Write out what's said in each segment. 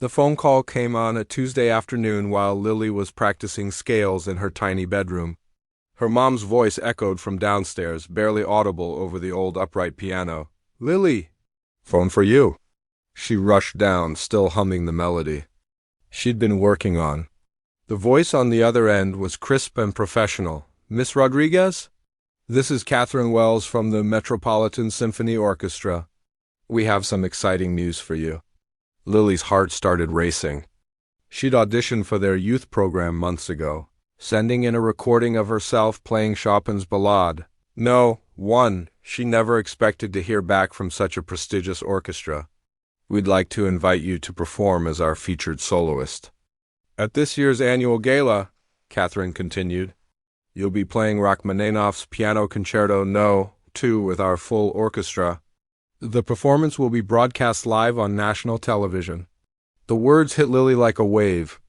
The phone call came on a Tuesday afternoon while Lily was practicing scales in her tiny bedroom. Her mom's voice echoed from downstairs, barely audible over the old upright piano. "Lily!" "Phone for you." She rushed down, still humming the melody she'd been working on. The voice on the other end was crisp and professional. "Miss Rodriguez? This is Catherine Wells from the Metropolitan Symphony Orchestra. We have some exciting news for you." Lily's heart started racing. She'd auditioned for their youth program months ago, sending in a recording of herself playing Chopin's Ballade. She never expected to hear back from such a prestigious orchestra. "We'd like to invite you to perform as our featured soloist at this year's annual gala," Catherine continued. "You'll be playing Rachmaninoff's Piano Concerto No. 2 with our full orchestra. The performance will be broadcast live on national television." The words hit Lily like a wave.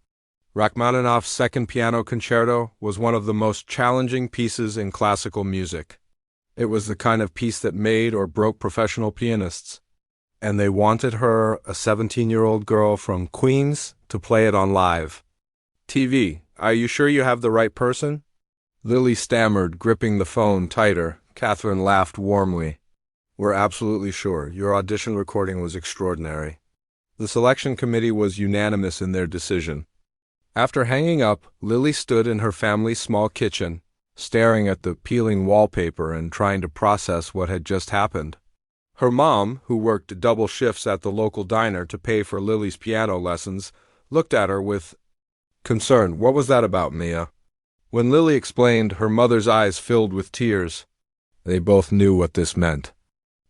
Rachmaninoff's Second Piano Concerto was one of the most challenging pieces in classical music. It was the kind of piece that made or broke professional pianists. And they wanted her, a 17-year-old girl from Queens, to play it on live TV. "Are you sure you have the right person?" Lily stammered, gripping the phone tighter. Catherine laughed warmly. "We're absolutely sure. Your audition recording was extraordinary." The selection committee was unanimous in their decision. After hanging up, Lily stood in her family's small kitchen, staring at the peeling wallpaper and trying to process what had just happened. Her mom, who worked double shifts at the local diner to pay for Lily's piano lessons, looked at her with concern. "What was that about, Mia?" When Lily explained, her mother's eyes filled with tears. They both knew what this meant.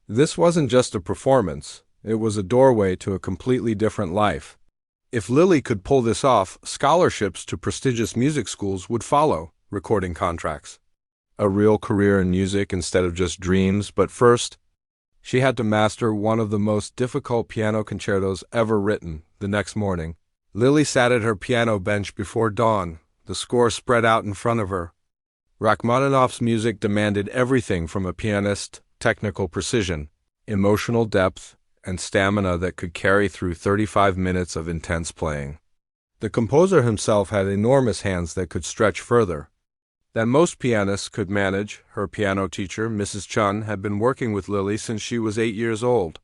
This wasn't just a performance. It was a doorway to a completely different life. If Lily could pull this off, scholarships to prestigious music schools would follow, recording contracts. A real career in music instead of just dreams, but first, she had to master one of the most difficult piano concertos ever written. The next morning, Lily sat at her piano bench before dawn, the score spread out in front of her. Rachmaninoff's music demanded everything from a pianist: technical precision, emotional depth, and stamina that could carry through 35 minutes of intense playing. The composer himself had enormous hands that could stretch further than most pianists could manage. Her piano teacher, Mrs. Chun, had been working with Lily since she was 8 years old.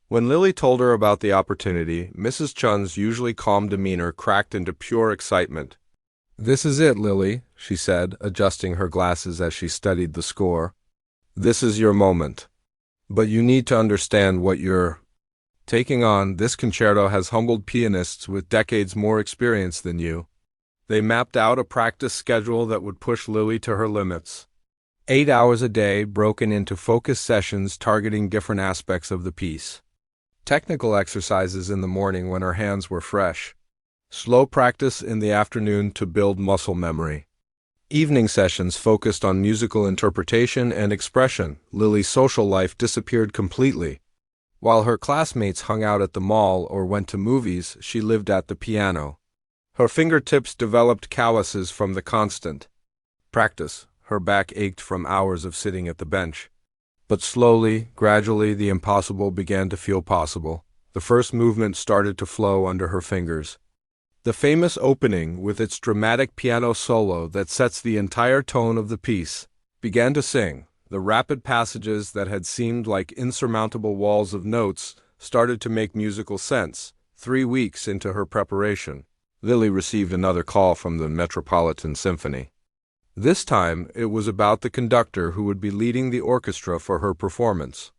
When Lily told her about the opportunity, Mrs. Chun's usually calm demeanor cracked into pure excitement. "This is it, Lily," she said, adjusting her glasses as she studied the score. "This is your moment. But you need to understand what you're taking on. This concerto has humbled pianists with decades more experience than you." They mapped out a practice schedule that would push Lily to her limits. 8 hours a day, broken into focused sessions targeting different aspects of the piece. Technical exercises in the morning when her hands were fresh. Slow practice in the afternoon to build muscle memory. Evening sessions focused on musical interpretation and expression. Lily's social life disappeared completely. While her classmates hung out at the mall or went to movies, she lived at the piano. Her fingertips developed calluses from the constant practice. Her back ached from hours of sitting at the bench. But slowly, gradually, the impossible began to feel possible. The first movement started to flow under her fingers. The famous opening, with its dramatic piano solo that sets the entire tone of the piece, began to sing. The rapid passages that had seemed like insurmountable walls of notes started to make musical sense. 3 weeks into her preparation, Lily received another call from the Metropolitan Symphony. This time, it was about the conductor who would be leading the orchestra for her performance.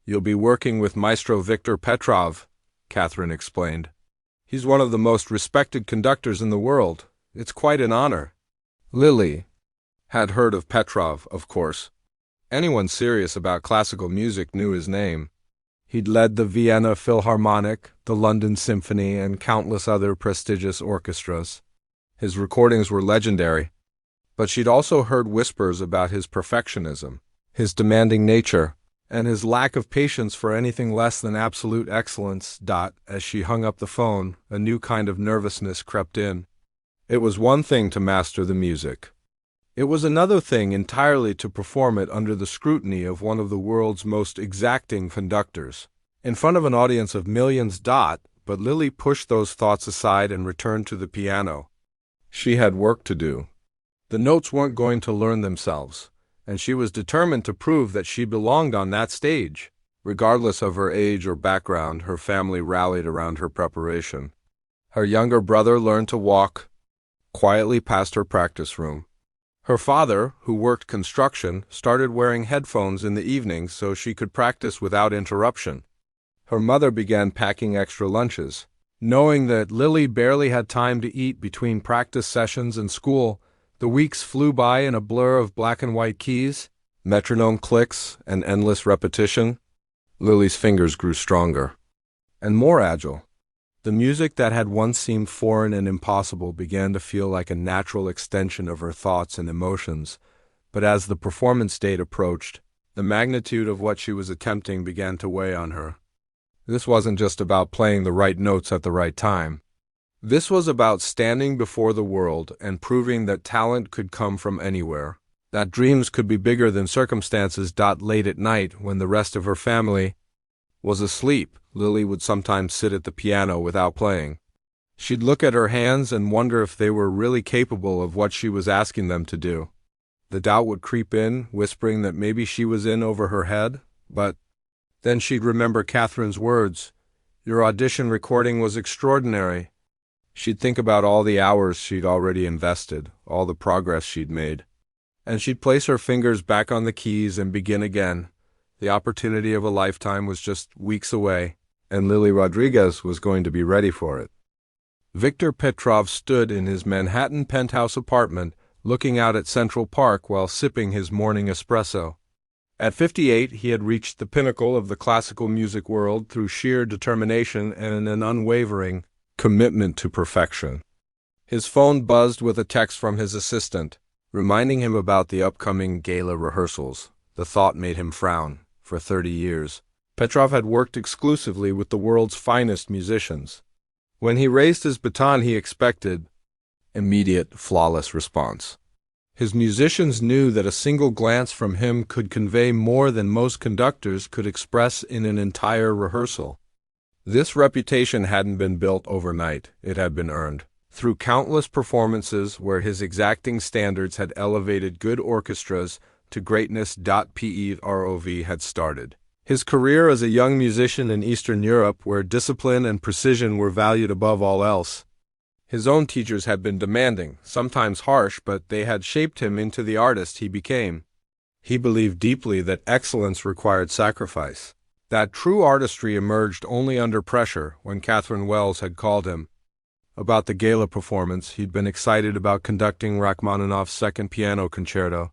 "You'll be working with Maestro Victor Petrov," Catherine explained. "He's one of the most respected conductors in the world. It's quite an honor." Lily had heard of Petrov, of course. Anyone serious about classical music knew his name. He'd led the Vienna Philharmonic, the London Symphony, and countless other prestigious orchestras. His recordings were legendary. But she'd also heard whispers about his perfectionism, his demanding nature, and his lack of patience for anything less than absolute excellence. As she hung up the phone, a new kind of nervousness crept in. It was one thing to master the music. It was another thing entirely to perform it under the scrutiny of one of the world's most exacting conductors, in front of an audience of millions. but Lily pushed those thoughts aside and returned to the piano. She had work to do. The notes weren't going to learn themselves, and she was determined to prove that she belonged on that stage. Regardless of her age or background, her family rallied around her preparation. Her younger brother learned to walk quietly past her practice room. Her father, who worked construction, started wearing headphones in the evenings so she could practice without interruption. Her mother began packing extra lunches. Knowing that Lily barely had time to eat between practice sessions and school, the weeks flew by in a blur of black and white keys, metronome clicks, and endless repetition. Lily's fingers grew stronger and more agile. The music that had once seemed foreign and impossible began to feel like a natural extension of her thoughts and emotions, but as the performance date approached, the magnitude of what she was attempting began to weigh on her. This wasn't just about playing the right notes at the right time. This was about standing before the world and proving that talent could come from anywhere, that dreams could be bigger than circumstances. Late at night, when the rest of her family was asleep, Lily would sometimes sit at the piano without playing. She'd look at her hands and wonder if they were really capable of what she was asking them to do. The doubt would creep in, whispering that maybe she was in over her head, but then she'd remember Catherine's words, "Your audition recording was extraordinary." She'd think about all the hours she'd already invested, all the progress she'd made, and she'd place her fingers back on the keys and begin again. The opportunity of a lifetime was just weeks away, and Lily Rodriguez was going to be ready for it. Viktor Petrov stood in his Manhattan penthouse apartment, looking out at Central Park while sipping his morning espresso. At 58, he had reached the pinnacle of the classical music world through sheer determination and an unwavering commitment to perfection. His phone buzzed with a text from his assistant, reminding him about the upcoming gala rehearsals. The thought made him frown. For 30 years, Petrov had worked exclusively with the world's finest musicians. When he raised his baton, he expected immediate, flawless response. His musicians knew that a single glance from him could convey more than most conductors could express in an entire rehearsal. This reputation hadn't been built overnight. It had been earned through countless performances where his exacting standards had elevated good orchestras to greatness. Petrov had started his career as a young musician in Eastern Europe, where discipline and precision were valued above all else. His own teachers had been demanding, sometimes harsh, but they had shaped him into the artist he became. He believed deeply that excellence required sacrifice. That true artistry emerged only under pressure. When Catherine Wells had called him about the gala performance, he'd been excited about conducting Rachmaninoff's Second Piano Concerto.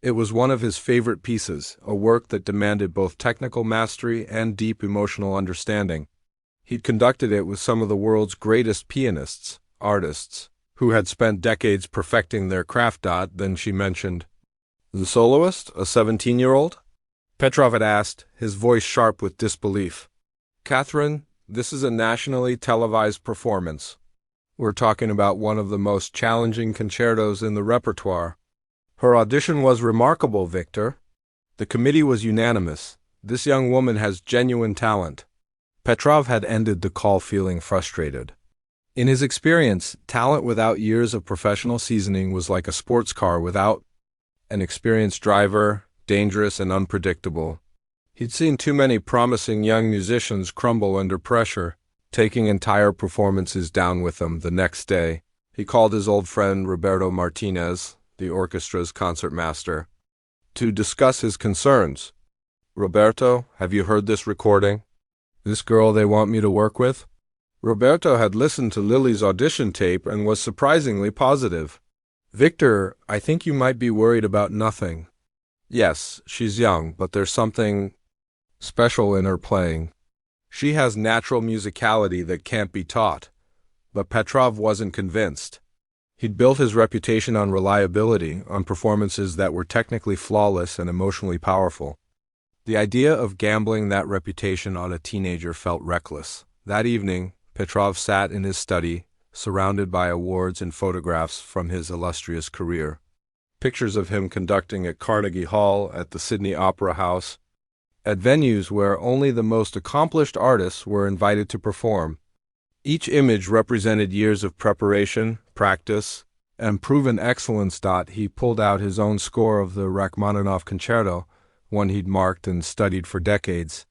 It was one of his favorite pieces, a work that demanded both technical mastery and deep emotional understanding. He'd conducted it with some of the world's greatest pianists, artists, who had spent decades perfecting their craft. Then she mentioned, "The soloist, a 17-year-old? Petrov had asked, his voice sharp with disbelief. "Catherine, this is a nationally televised performance. We're talking about one of the most challenging concertos in the repertoire." Her audition was remarkable, Victor. The committee was unanimous. This young woman has genuine talent. Petrov had ended the call feeling frustrated. In his experience, talent without years of professional seasoning was like a sports car without an experienced driver, dangerous and unpredictable. He'd seen too many promising young musicians crumble under pressure, taking entire performances down with them the next day. He called his old friend Roberto Martinez, the orchestra's concertmaster, to discuss his concerns. "Roberto, have you heard this recording? This girl they want me to work with?" Roberto had listened to Lily's audition tape and was surprisingly positive. "Victor, I think you might be worried about nothing. Yes, she's young, but there's something special in her playing. She has natural musicality that can't be taught." But Petrov wasn't convinced. He'd built his reputation on reliability, on performances that were technically flawless and emotionally powerful. The idea of gambling that reputation on a teenager felt reckless. That evening, Petrov sat in his study, surrounded by awards and photographs from his illustrious career. Pictures of him conducting at Carnegie Hall, at the Sydney Opera House, at venues where only the most accomplished artists were invited to perform. Each image represented years of preparation, practice, and proven excellence. He pulled out his own score of the Rachmaninoff concerto, one he'd marked and studied for decades.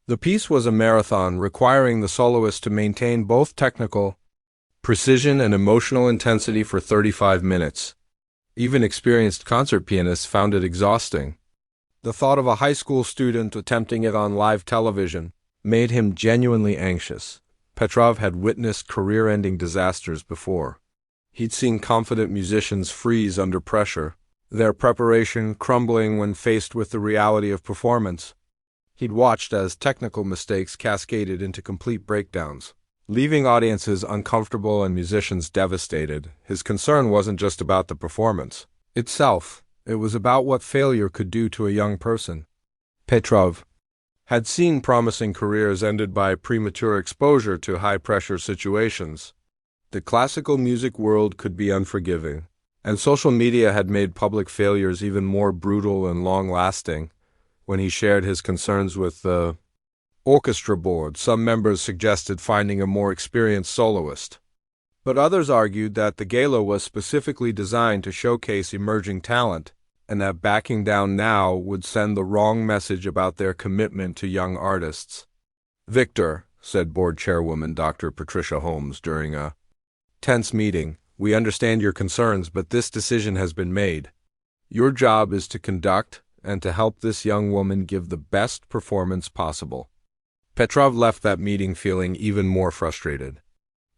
The piece was a marathon, requiring the soloist to maintain both technical precision and emotional intensity for 35 minutes. Even experienced concert pianists found it exhausting. The thought of a high school student attempting it on live television made him genuinely anxious. Petrov had witnessed career-ending disasters before. He'd seen confident musicians freeze under pressure, their preparation crumbling when faced with the reality of performance. He'd watched as technical mistakes cascaded into complete breakdowns, leaving audiences uncomfortable and musicians devastated. His concern wasn't just about the performance itself, it was about what failure could do to a young person. Petrov had seen promising careers ended by premature exposure to high-pressure situations. The classical music world could be unforgiving, and social media had made public failures even more brutal and long-lasting. When he shared his concerns with the orchestra board, some members suggested finding a more experienced soloist. But others argued that the gala was specifically designed to showcase emerging talent, and that backing down now would send the wrong message about their commitment to young artists. "Victor," said board chairwoman Dr. Patricia Holmes during a tense meeting, "we understand your concerns, but this decision has been made. Your job is to conduct and to help this young woman give the best performance possible." Petrov left that meeting feeling even more frustrated.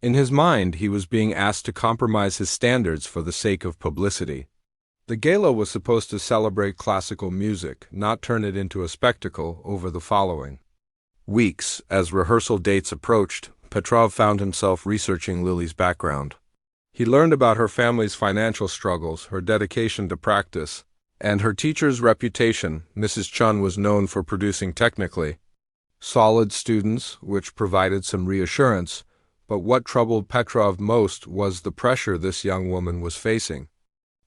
In his mind, he was being asked to compromise his standards for the sake of publicity. The gala was supposed to celebrate classical music, not turn it into a spectacle over the following weeks. As rehearsal dates approached, Petrov found himself researching Lily's background. He learned about her family's financial struggles, her dedication to practice, and her teacher's reputation. Mrs. Chun was known for producing technically solid students, which provided some reassurance, but what troubled Petrov most was the pressure this young woman was facing.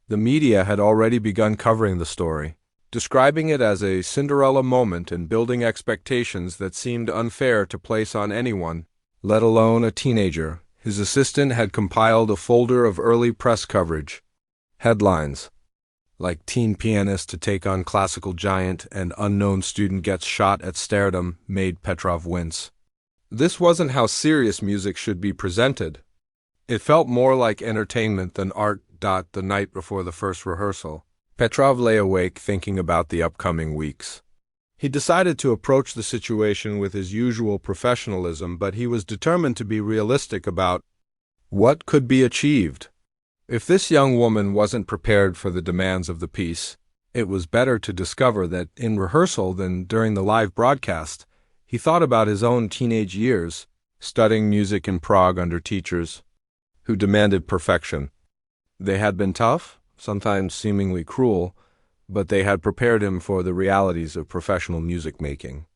The media had already begun covering the story, describing it as a Cinderella moment and building expectations that seemed unfair to place on anyone, let alone a teenager. His assistant had compiled a folder of early press coverage. Headlines like "Teen Pianist to take on classical giant" and "Unknown student gets shot at stardom" made Petrov wince. This wasn't how serious music should be presented. It felt more like entertainment than art. The night before the first rehearsal, Petrov lay awake thinking about the upcoming weeks. He decided to approach the situation with his usual professionalism, but he was determined to be realistic about what could be achieved. If this young woman wasn't prepared for the demands of the piece, it was better to discover that in rehearsal than during the live broadcast. He thought about his own teenage years, studying music in Prague under teachers who demanded perfection. They had been tough, sometimes seemingly cruel, but they had prepared him for the realities of professional music making.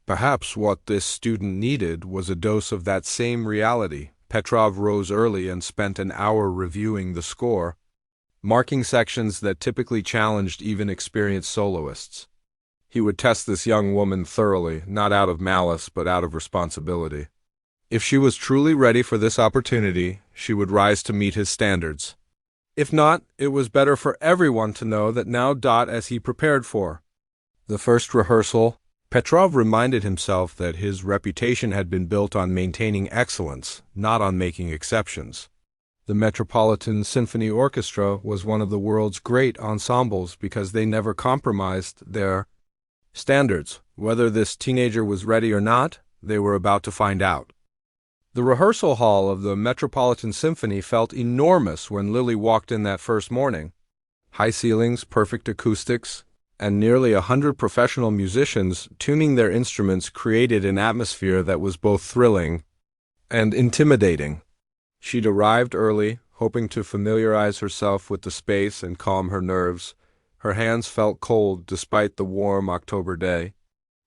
Perhaps what this student needed was a dose of that same reality. Petrov rose early and spent an hour reviewing the score, marking sections that typically challenged even experienced soloists. He would test this young woman thoroughly, not out of malice, but out of responsibility. If she was truly ready for this opportunity, she would rise to meet his standards. If not, it was better for everyone to know that now. As he prepared for the first rehearsal, Petrov reminded himself that his reputation had been built on maintaining excellence, not on making exceptions. The Metropolitan Symphony Orchestra was one of the world's great ensembles because they never compromised their standards. Whether this teenager was ready or not, they were about to find out. The rehearsal hall of the Metropolitan Symphony felt enormous when Lily walked in that first morning. High ceilings, perfect acoustics, and nearly 100 professional musicians tuning their instruments created an atmosphere that was both thrilling and intimidating. She'd arrived early, hoping to familiarize herself with the space and calm her nerves. Her hands felt cold despite the warm October day.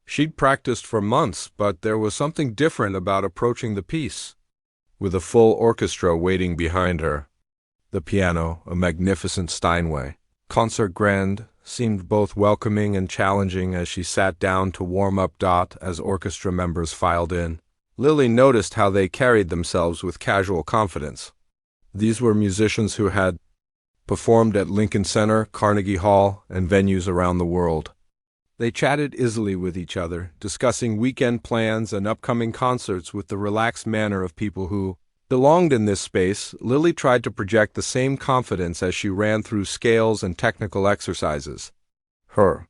She'd practiced for months, but there was something different about approaching the piece, with a full orchestra waiting behind her. The piano, a magnificent Steinway concert grand, seemed both welcoming and challenging as she sat down to warm up. As orchestra members filed in, Lily noticed how they carried themselves with casual confidence. These were musicians who had performed at Lincoln Center, Carnegie Hall, and venues around the world. They chatted easily with each other, discussing weekend plans and upcoming concerts with the relaxed manner of people who belonged in this space. Lily tried to project the same confidence as she ran through scales and technical exercises. Her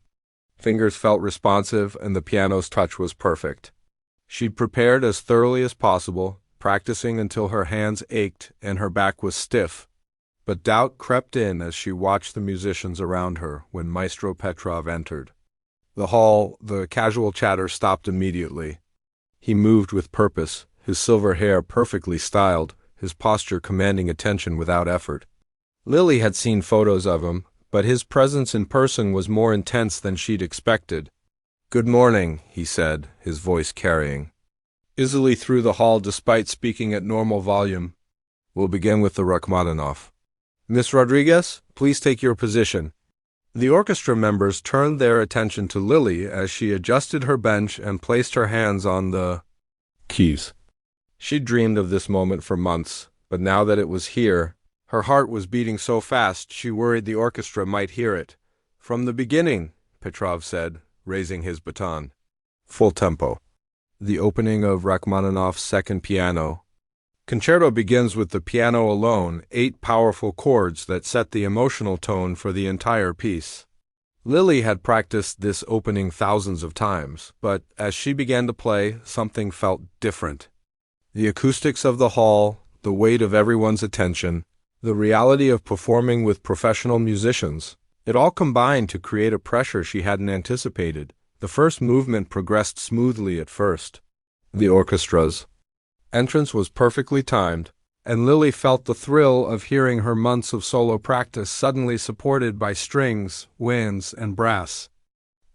fingers felt responsive and the piano's touch was perfect. She'd prepared as thoroughly as possible, practicing until her hands ached and her back was stiff. But doubt crept in as she watched the musicians around her when Maestro Petrov entered. The casual chatter stopped immediately. He moved with purpose, his silver hair perfectly styled, his posture commanding attention without effort. Lily had seen photos of him, but his presence in person was more intense than she'd expected. "Good morning," he said, his voice carrying easily through the hall despite speaking at normal volume. "We'll begin with the Rachmaninoff. Miss Rodriguez, please take your position." The orchestra members turned their attention to Lily as she adjusted her bench and placed her hands on the keys. She'd dreamed of this moment for months, but now that it was here, her heart was beating so fast she worried the orchestra might hear it. "From the beginning," Petrov said, raising his baton. Full tempo. The opening of Rachmaninoff's second piano. Concerto begins with the piano alone, 8 powerful chords that set the emotional tone for the entire piece. Lily had practiced this opening thousands of times, but as she began to play, something felt different. The acoustics of the hall, the weight of everyone's attention, the reality of performing with professional musicians, it all combined to create a pressure she hadn't anticipated. The first movement progressed smoothly at first. The orchestra's entrance was perfectly timed, and Lily felt the thrill of hearing her months of solo practice suddenly supported by strings, winds, and brass.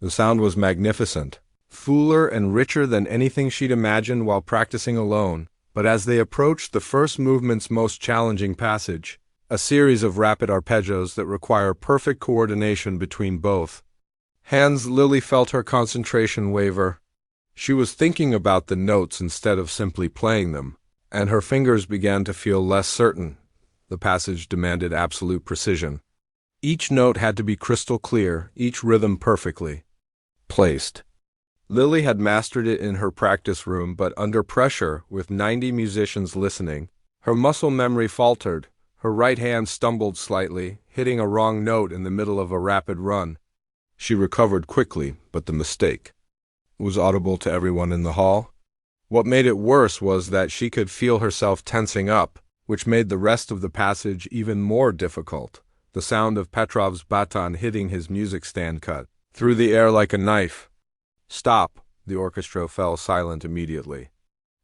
The sound was magnificent, fuller and richer than anything she'd imagined while practicing alone, but as they approached the first movement's most challenging passage, a series of rapid arpeggios that require perfect coordination between both hands, Lily felt her concentration waver. She was thinking about the notes instead of simply playing them, and her fingers began to feel less certain. The passage demanded absolute precision. Each note had to be crystal clear, each rhythm perfectly placed. Lily had mastered it in her practice room, but under pressure, with 90 musicians listening, her muscle memory faltered. Her right hand stumbled slightly, hitting a wrong note in the middle of a rapid run. She recovered quickly, but the mistake was audible to everyone in the hall. What made it worse was that she could feel herself tensing up, which made the rest of the passage even more difficult. The sound of Petrov's baton hitting his music stand cut through the air like a knife. "Stop!" The orchestra fell silent immediately.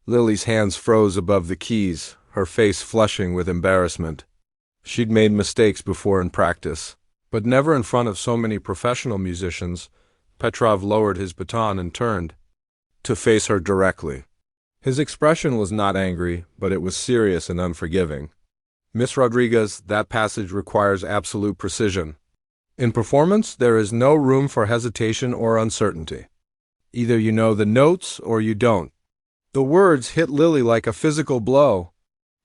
Lily's hands froze above the keys, her face flushing with embarrassment. She'd made mistakes before in practice, but never in front of so many professional musicians. Petrov lowered his baton and turned to face her directly. His expression was not angry, but it was serious and unforgiving. "Miss Rodriguez, that passage requires absolute precision. In performance, there is no room for hesitation or uncertainty. Either you know the notes or you don't." The words hit Lily like a physical blow.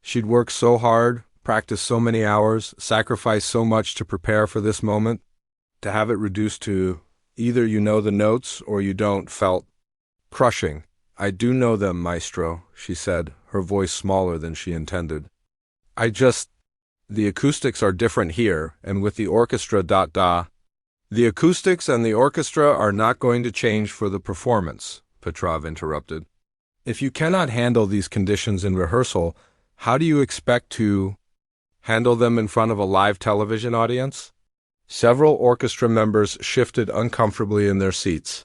She'd worked so hard, practiced so many hours, sacrificed so much to prepare for this moment. To have it reduced to "either you know the notes or you don't" felt crushing. "I do know them, Maestro," she said, her voice smaller than she intended. The acoustics are different here, and with the orchestra. The acoustics and the orchestra are not going to change for the performance," Petrov interrupted. "If you cannot handle these conditions in rehearsal, how do you expect to handle them in front of a live television audience?" Several orchestra members shifted uncomfortably in their seats.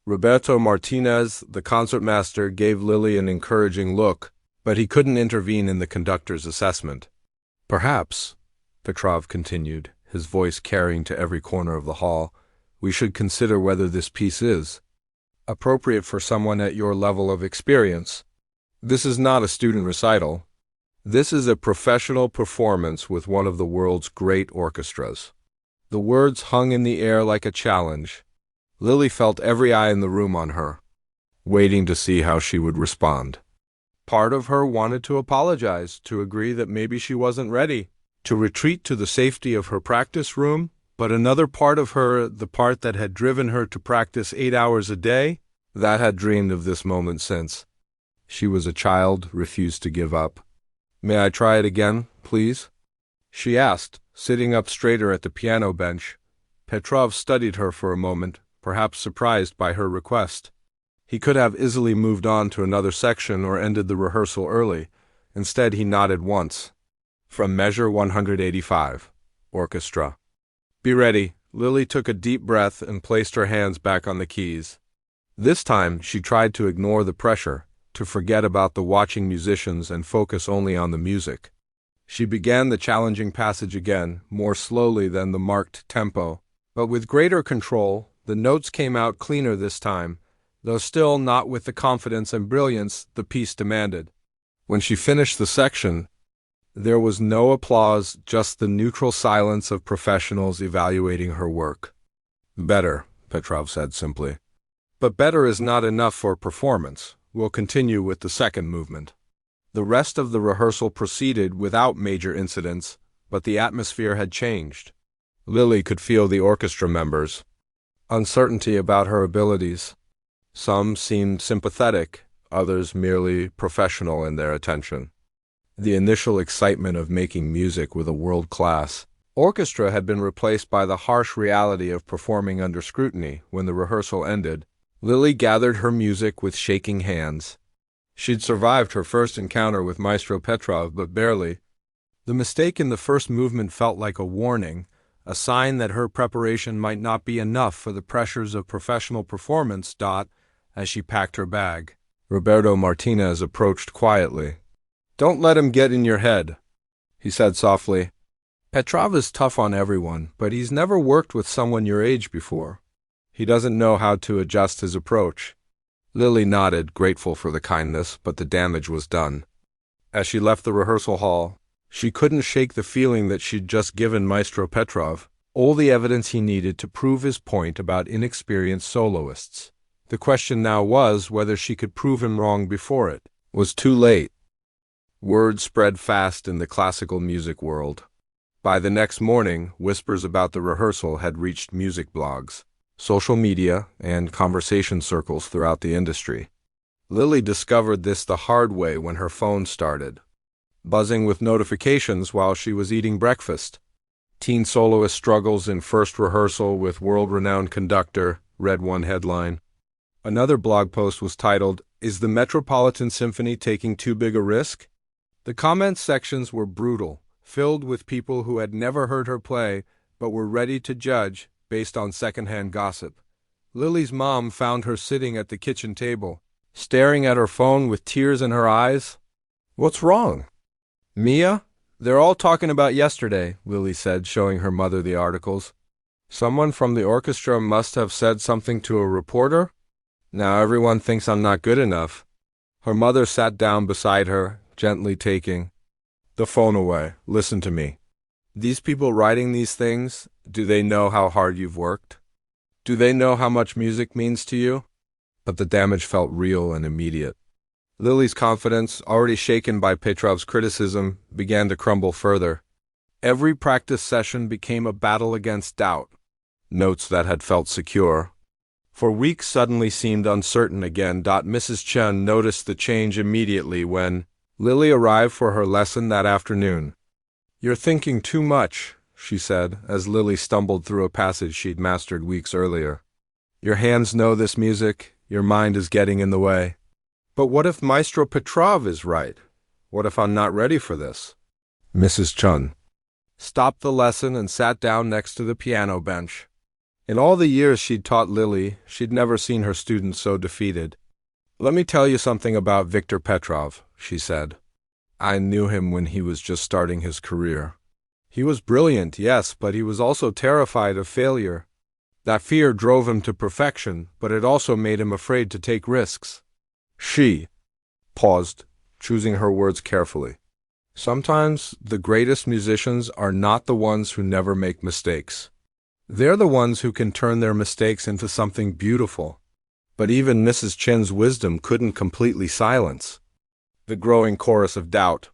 Roberto Martinez, the concertmaster, gave Lily an encouraging look, but he couldn't intervene in the conductor's assessment. "Perhaps," Petrov continued, his voice carrying to every corner of the hall, "we should consider whether this piece is appropriate for someone at your level of experience. This is not a student recital. This is a professional performance with one of the world's great orchestras." The words hung in the air like a challenge. Lily felt every eye in the room on her, waiting to see how she would respond. Part of her wanted to apologize, to agree that maybe she wasn't ready, to retreat to the safety of her practice room, but another part of her, the part that had driven her to practice 8 hours a day, that had dreamed of this moment since. She was a child, refused to give up. "May I try it again, please?" she asked, sitting up straighter at the piano bench. Petrov studied her for a moment, perhaps surprised by her request. He could have easily moved on to another section or ended the rehearsal early. Instead, he nodded once. From measure 185, orchestra. "Be ready." Lily took a deep breath and placed her hands back on the keys. This time, she tried to ignore the pressure, to forget about the watching musicians and focus only on the music. She began the challenging passage again, more slowly than the marked tempo, but with greater control. The notes came out cleaner this time, though still not with the confidence and brilliance the piece demanded. When she finished the section, there was no applause, just the neutral silence of professionals evaluating her work. "Better," Petrov said simply. "But better is not enough for performance. We'll continue with the second movement." The rest of the rehearsal proceeded without major incidents, but the atmosphere had changed. Lily could feel the orchestra members' uncertainty about her abilities. Some seemed sympathetic, others merely professional in their attention. The initial excitement of making music with a world-class orchestra had been replaced by the harsh reality of performing under scrutiny. When the rehearsal ended, Lily gathered her music with shaking hands. She'd survived her first encounter with Maestro Petrov, but barely. The mistake in the first movement felt like a warning, a sign that her preparation might not be enough for the pressures of professional performance. As she packed her bag, Roberto Martinez approached quietly. "Don't let him get in your head," he said softly. "Petrov is tough on everyone, but he's never worked with someone your age before. He doesn't know how to adjust his approach." Lily nodded, grateful for the kindness, but the damage was done. As she left the rehearsal hall, she couldn't shake the feeling that she'd just given Maestro Petrov all the evidence he needed to prove his point about inexperienced soloists. The question now was whether she could prove him wrong before it was too late. Word spread fast in the classical music world. By the next morning, whispers about the rehearsal had reached music blogs, social media, and conversation circles throughout the industry. Lily discovered this the hard way when her phone started buzzing with notifications while she was eating breakfast. "Teen soloist struggles in first rehearsal with world-renowned conductor," read one headline. Another blog post was titled, "Is the Metropolitan Symphony taking too big a risk?" The comment sections were brutal, filled with people who had never heard her play but were ready to judge based on secondhand gossip. Lily's mom found her sitting at the kitchen table, staring at her phone with tears in her eyes. "What's wrong?" "Mia? They're all talking about yesterday," Lily said, showing her mother the articles. "Someone from the orchestra must have said something to a reporter? Now everyone thinks I'm not good enough." Her mother sat down beside her, gently taking the phone away. "Listen to me. These people writing these things, do they know how hard you've worked? Do they know how much music means to you?" But the damage felt real and immediate. Lily's confidence, already shaken by Petrov's criticism, began to crumble further. Every practice session became a battle against doubt. Notes that had felt secure for weeks suddenly seemed uncertain again. Mrs. Chen noticed the change immediately when Lily arrived for her lesson that afternoon. "You're thinking too much," she said, as Lily stumbled through a passage she'd mastered weeks earlier. "Your hands know this music, your mind is getting in the way." "But what if Maestro Petrov is right? What if I'm not ready for this?" Mrs. Chen stopped the lesson and sat down next to the piano bench. In all the years she'd taught Lily, she'd never seen her students so defeated. "Let me tell you something about Viktor Petrov," she said. "I knew him when he was just starting his career. He was brilliant, yes, but he was also terrified of failure. That fear drove him to perfection, but it also made him afraid to take risks." She paused, choosing her words carefully. "Sometimes the greatest musicians are not the ones who never make mistakes. They're the ones who can turn their mistakes into something beautiful." But even Mrs. Chen's wisdom couldn't completely silence The growing chorus of doubt.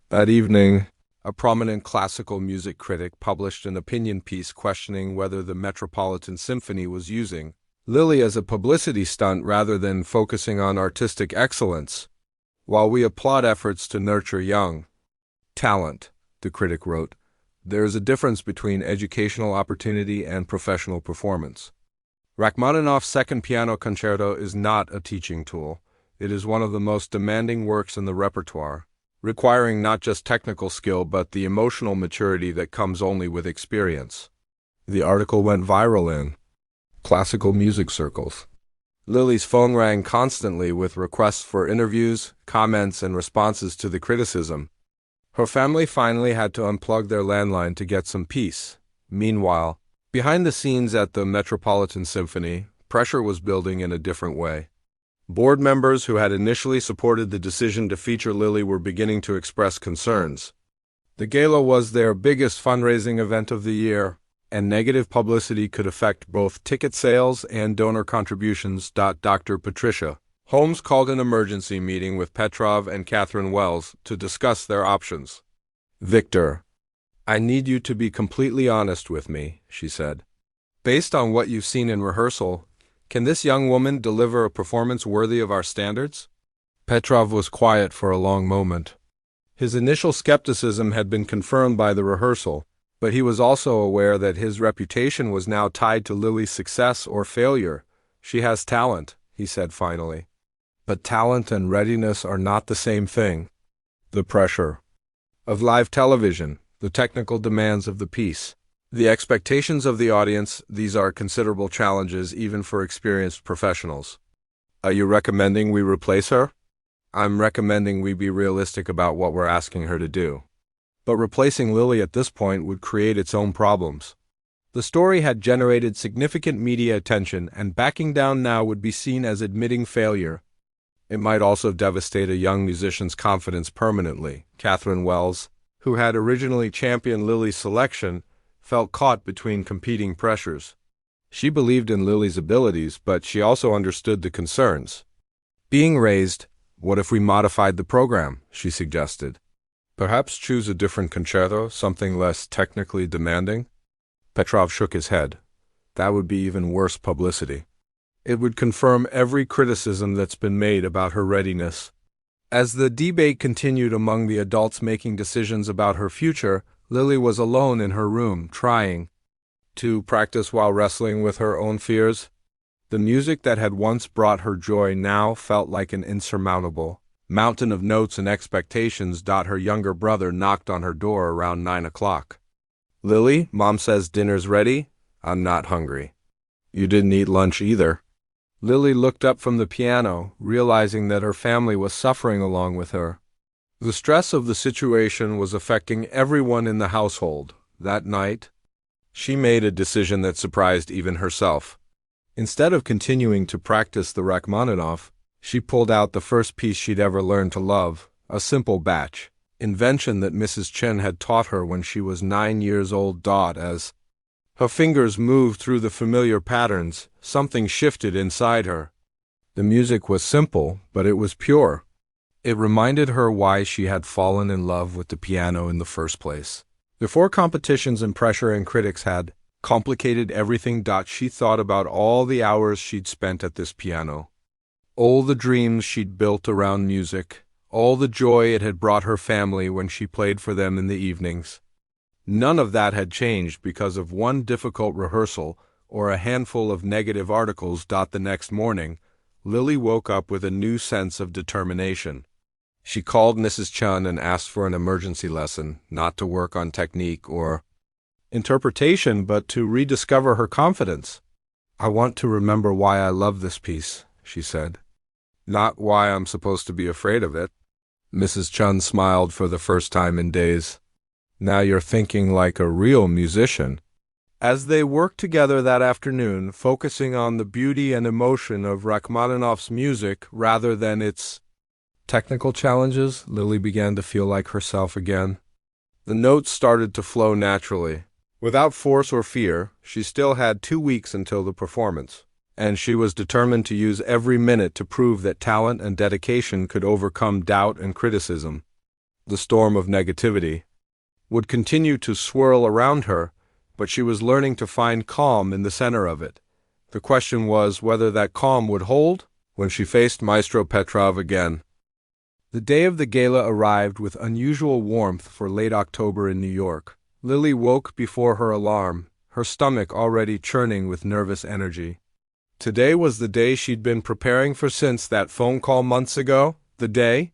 That evening, a prominent classical music critic published an opinion piece questioning whether the Metropolitan Symphony was using Lily as a publicity stunt rather than focusing on artistic excellence. While we applaud efforts to nurture young talent, the critic wrote, there is a difference between educational opportunity and professional performance. Rachmaninoff's Second Piano Concerto is not a teaching tool. It is one of the most demanding works in the repertoire, requiring not just technical skill but the emotional maturity that comes only with experience. The article went viral in classical music circles. Lily's phone rang constantly with requests for interviews, comments, and responses to the criticism. Her family finally had to unplug their landline to get some peace. Meanwhile, behind the scenes at the Metropolitan Symphony, pressure was building in a different way. Board members who had initially supported the decision to feature Lily were beginning to express concerns. The gala was their biggest fundraising event of the year, and negative publicity could affect both ticket sales and donor contributions. Dr. Patricia Holmes called an emergency meeting with Petrov and Catherine Wells to discuss their options. Victor, I need you to be completely honest with me, she said. Based on what you've seen in rehearsal, can this young woman deliver a performance worthy of our standards? Petrov was quiet for a long moment. His initial skepticism had been confirmed by the rehearsal, but he was also aware that his reputation was now tied to Lily's success or failure. She has talent, he said finally. But talent and readiness are not the same thing. The pressure of live television, the technical demands of the piece, the expectations of the audience, these are considerable challenges even for experienced professionals. Are you recommending we replace her? I'm recommending we be realistic about what we're asking her to do. But replacing Lily at this point would create its own problems. The story had generated significant media attention, and backing down now would be seen as admitting failure. It might also devastate a young musician's confidence permanently. Catherine Wells, who had originally championed Lily's selection, felt caught between competing pressures. She believed in Lily's abilities, but she also understood the concerns being raised. What if we modified the program, she suggested. Perhaps choose a different concerto, something less technically demanding? Petrov shook his head. That would be even worse publicity. It would confirm every criticism that's been made about her readiness. As the debate continued among the adults making decisions about her future, Lily was alone in her room, trying to practice while wrestling with her own fears. The music that had once brought her joy now felt like an insurmountable mountain of notes and expectations. Her younger brother knocked on her door around 9 o'clock. Lily, Mom says dinner's ready. I'm not hungry. You didn't eat lunch either. Lily looked up from the piano, realizing that her family was suffering along with her. The stress of the situation was affecting everyone in the household. That night, she made a decision that surprised even herself. Instead of continuing to practice the Rachmaninoff, she pulled out the first piece she'd ever learned to love, a simple batch invention that Mrs. Chen had taught her when she was 9 years old. As her fingers moved through the familiar patterns, something shifted inside her. The music was simple, but it was pure. It reminded her why she had fallen in love with the piano in the first place. Before competitions and pressure and critics had complicated everything. She thought about all the hours she'd spent at this piano, all the dreams she'd built around music, all the joy it had brought her family when she played for them in the evenings. None of that had changed because of one difficult rehearsal or a handful of negative articles. The next morning, Lily woke up with a new sense of determination. She called Mrs. Chen and asked for an emergency lesson, not to work on technique or interpretation, but to rediscover her confidence. I want to remember why I love this piece, she said. Not why I'm supposed to be afraid of it. Mrs. Chen smiled for the first time in days. Now you're thinking like a real musician. As they worked together that afternoon, focusing on the beauty and emotion of Rachmaninoff's music rather than its technical challenges, Lily began to feel like herself again. The notes started to flow naturally. Without force or fear, she still had 2 weeks until the performance. and she was determined to use every minute to prove that talent and dedication could overcome doubt and criticism. The storm of negativity would continue to swirl around her, but she was learning to find calm in the center of it. The question was whether that calm would hold when she faced Maestro Petrov again. The day of the gala arrived with unusual warmth for late October in New York. Lily woke before her alarm, her stomach already churning with nervous energy. Today was the day she'd been preparing for since that phone call months ago, the day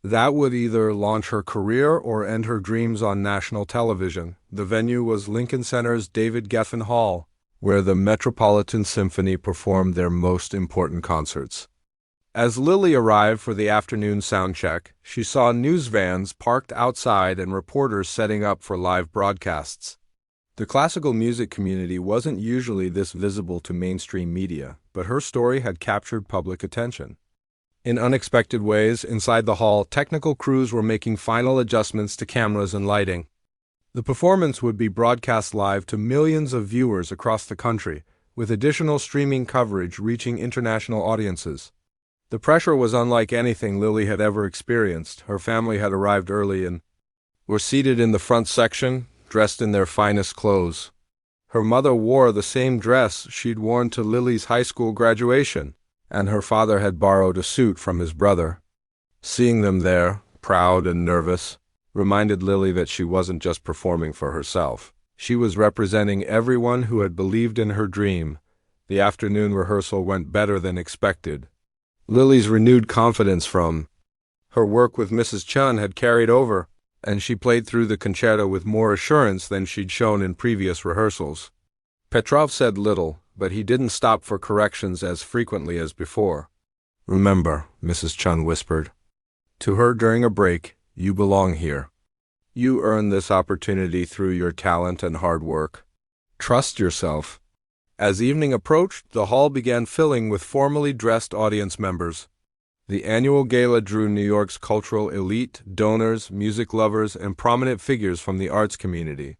that would either launch her career or end her dreams on national television. The venue was Lincoln Center's David Geffen Hall, where the Metropolitan Symphony performed their most important concerts. As Lily arrived for the afternoon sound check, she saw news vans parked outside and reporters setting up for live broadcasts. The classical music community wasn't usually this visible to mainstream media, but her story had captured public attention. In unexpected ways, inside the hall, technical crews were making final adjustments to cameras and lighting. The performance would be broadcast live to millions of viewers across the country, with additional streaming coverage reaching international audiences. The pressure was unlike anything Lily had ever experienced. Her family had arrived early and were seated in the front section, dressed in their finest clothes. Her mother wore the same dress she'd worn to Lily's high school graduation, and her father had borrowed a suit from his brother. Seeing them there, proud and nervous, reminded Lily that she wasn't just performing for herself. She was representing everyone who had believed in her dream. The afternoon rehearsal went better than expected. Lily's renewed confidence from her work with Mrs. Chun had carried over, and she played through the concerto with more assurance than she'd shown in previous rehearsals. Petrov said little, but he didn't stop for corrections as frequently as before. "Remember," Mrs. Chun whispered to her during a break, "you belong here. You earned this opportunity through your talent and hard work. Trust yourself." As evening approached, the hall began filling with formally dressed audience members. The annual gala drew New York's cultural elite, donors, music lovers, and prominent figures from the arts community.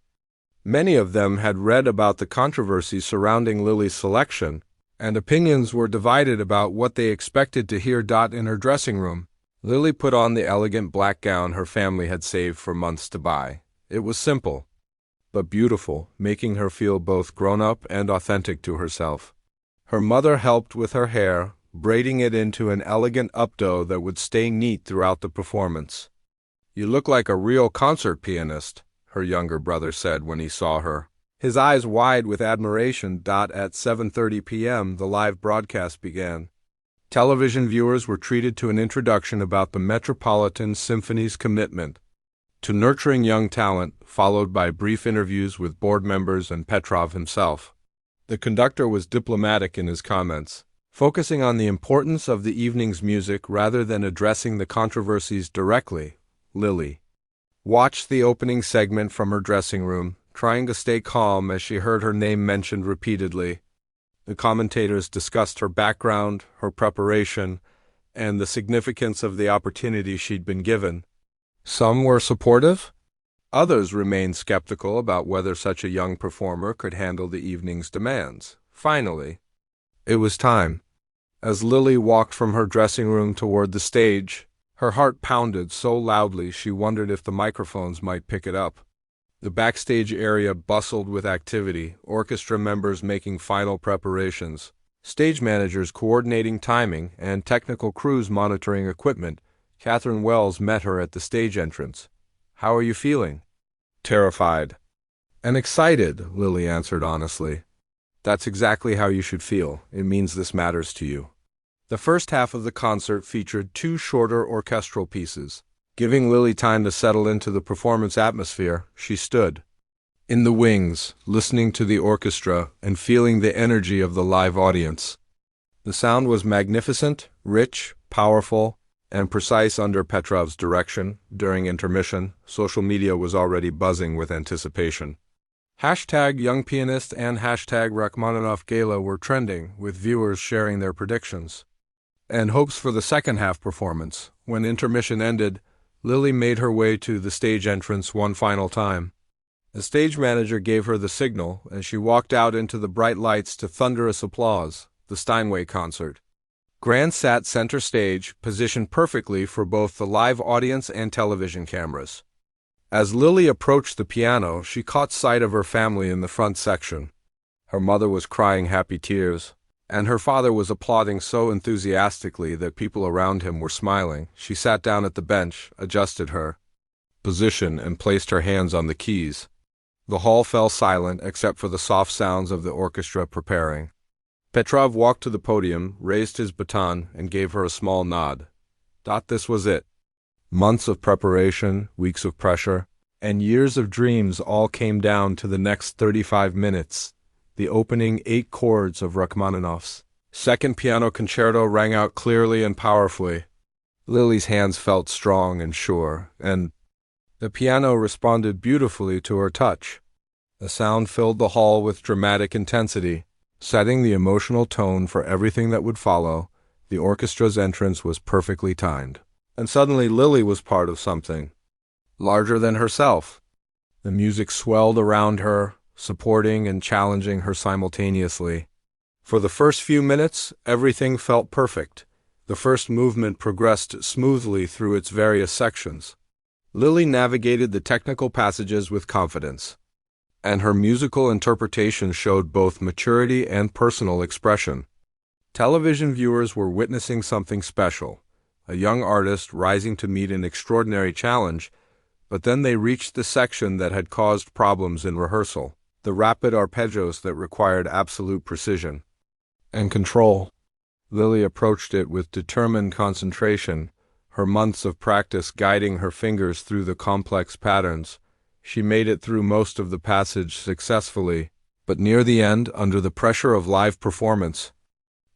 Many of them had read about the controversy surrounding Lily's selection, and opinions were divided about what they expected to hear. In her dressing room, Lily put on the elegant black gown her family had saved for months to buy. It was simple, but beautiful, making her feel both grown-up and authentic to herself. Her mother helped with her hair, braiding it into an elegant updo that would stay neat throughout the performance. "You look like a real concert pianist," her younger brother said when he saw her, his eyes wide with admiration. At 7:30 p.m., the live broadcast began. Television viewers were treated to an introduction about the Metropolitan Symphony's commitment to nurturing young talent, followed by brief interviews with board members and Petrov himself. The conductor was diplomatic in his comments, focusing on the importance of the evening's music rather than addressing the controversies directly. Lily watched the opening segment from her dressing room, trying to stay calm as she heard her name mentioned repeatedly. The commentators discussed her background, her preparation, and the significance of the opportunity she'd been given. Some were supportive. Others remained skeptical about whether such a young performer could handle the evening's demands. Finally, it was time. As Lily walked from her dressing room toward the stage, her heart pounded so loudly she wondered if the microphones might pick it up. The backstage area bustled with activity, orchestra members making final preparations, stage managers coordinating timing, and technical crews monitoring equipment. Catherine Wells met her at the stage entrance. "How are you feeling?" "Terrified and excited," Lily answered honestly. "That's exactly how you should feel. It means this matters to you." The first half of the concert featured 2 shorter orchestral pieces. Giving Lily time to settle into the performance atmosphere, she stood in the wings, listening to the orchestra and feeling the energy of the live audience. The sound was magnificent, rich, powerful, and precise under Petrov's direction. During intermission, social media was already buzzing with anticipation. #YoungPianist and #Rachmaninoff Gala were trending, with viewers sharing their predictions and hopes for the second half performance. When intermission ended, Lily made her way to the stage entrance one final time. The stage manager gave her the signal, and she walked out into the bright lights to thunderous applause. the Steinway concert. Grand sat center stage, positioned perfectly for both the live audience and television cameras. As Lily approached the piano, she caught sight of her family in the front section. Her mother was crying happy tears, and her father was applauding so enthusiastically that people around him were smiling. She sat down at the bench, adjusted her position, and placed her hands on the keys. The hall fell silent except for the soft sounds of the orchestra preparing. Petrov walked to the podium, raised his baton, and gave her a small nod. This was it. Months of preparation, weeks of pressure, and years of dreams all came down to the next 35 minutes. The opening 8 chords of Rachmaninoff's Second Piano Concerto rang out clearly and powerfully. Lily's hands felt strong and sure, and the piano responded beautifully to her touch. The sound filled the hall with dramatic intensity, setting the emotional tone for everything that would follow. The orchestra's entrance was perfectly timed. And suddenly Lily was part of something larger than herself. The music swelled around her, supporting and challenging her simultaneously. For the first few minutes, everything felt perfect. The first movement progressed smoothly through its various sections. Lily navigated the technical passages with confidence, and her musical interpretation showed both maturity and personal expression. Television viewers were witnessing something special, a young artist rising to meet an extraordinary challenge, but then they reached the section that had caused problems in rehearsal, the rapid arpeggios that required absolute precision and control. Lily approached it with determined concentration, her months of practice guiding her fingers through the complex patterns. She made it through most of the passage successfully, but near the end, under the pressure of live performance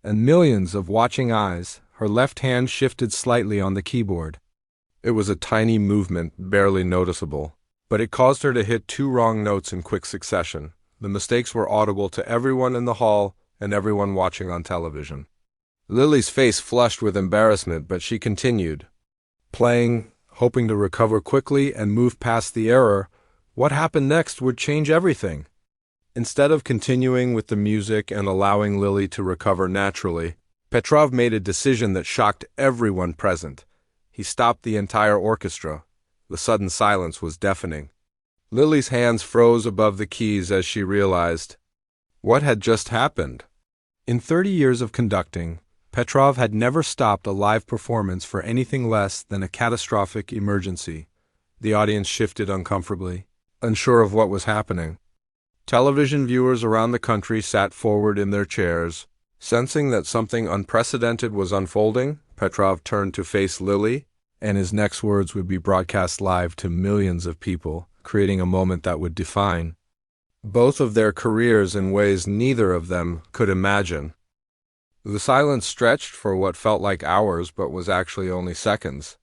and millions of watching eyes, her left hand shifted slightly on the keyboard. It was a tiny movement, barely noticeable, but it caused her to hit 2 wrong notes in quick succession. The mistakes were audible to everyone in the hall and everyone watching on television. Lily's face flushed with embarrassment, but she continued playing, hoping to recover quickly and move past the error. What happened next would change everything. Instead of continuing with the music and allowing Lily to recover naturally, Petrov made a decision that shocked everyone present. He stopped the entire orchestra. The sudden silence was deafening. Lily's hands froze above the keys as she realized what had just happened. In 30 years of conducting, Petrov had never stopped a live performance for anything less than a catastrophic emergency. The audience shifted uncomfortably, unsure of what was happening. Television viewers around the country sat forward in their chairs. Sensing that something unprecedented was unfolding, Petrov turned to face Lily, and his next words would be broadcast live to millions of people, creating a moment that would define both of their careers in ways neither of them could imagine. The silence stretched for what felt like hours but was actually only seconds.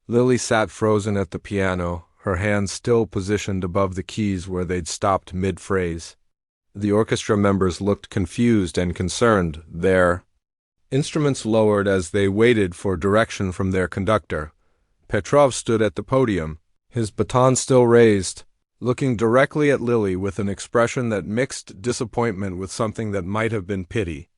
Lily sat frozen at the piano, her hands still positioned above the keys where they'd stopped mid-phrase. The orchestra members looked confused and concerned, their instruments lowered as they waited for direction from their conductor. Petrov stood at the podium, his baton still raised, looking directly at Lily with an expression that mixed disappointment with something that might have been pity.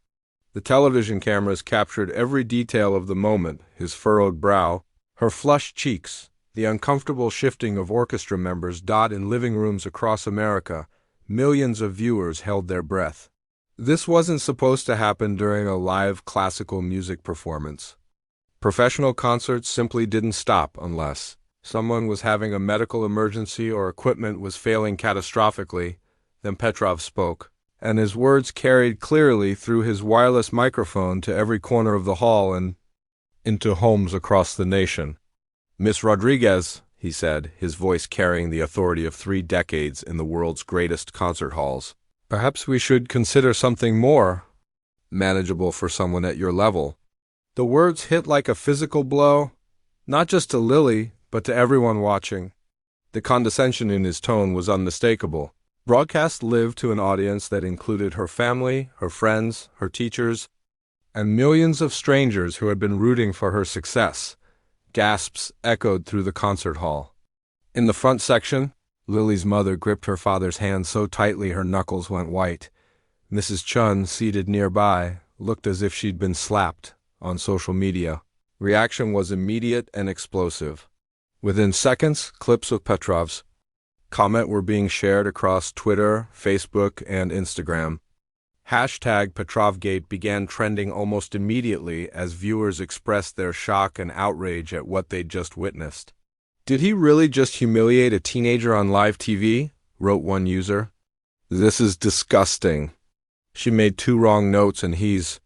The television cameras captured every detail of the moment, his furrowed brow, her flushed cheeks, the uncomfortable shifting of orchestra members dot in living rooms across America. Millions of viewers held their breath. This wasn't supposed to happen during a live classical music performance. Professional concerts simply didn't stop unless someone was having a medical emergency or equipment was failing catastrophically. Then Petrov spoke, and his words carried clearly through his wireless microphone to every corner of the hall and into homes across the nation. "Miss Rodriguez," he said, his voice carrying the authority of 3 decades in the world's greatest concert halls, "perhaps we should consider something more manageable for someone at your level." The words hit like a physical blow, not just to Lily, but to everyone watching. The condescension in his tone was unmistakable. Broadcast lived to an audience that included her family, her friends, her teachers, and millions of strangers who had been rooting for her success. Gasps echoed through the concert hall. In the front section, Lily's mother gripped her father's hand so tightly her knuckles went white. Mrs. Chun, seated nearby, looked as if she'd been slapped on social media. Reaction was immediate and explosive. Within seconds, clips of Petrov's comment were being shared across Twitter, Facebook, and Instagram. Hashtag Petrovgate began trending almost immediately as viewers expressed their shock and outrage at what they'd just witnessed. "Did he really just humiliate a teenager on live TV?" wrote one user. "This is disgusting. She made 2 wrong notes and he's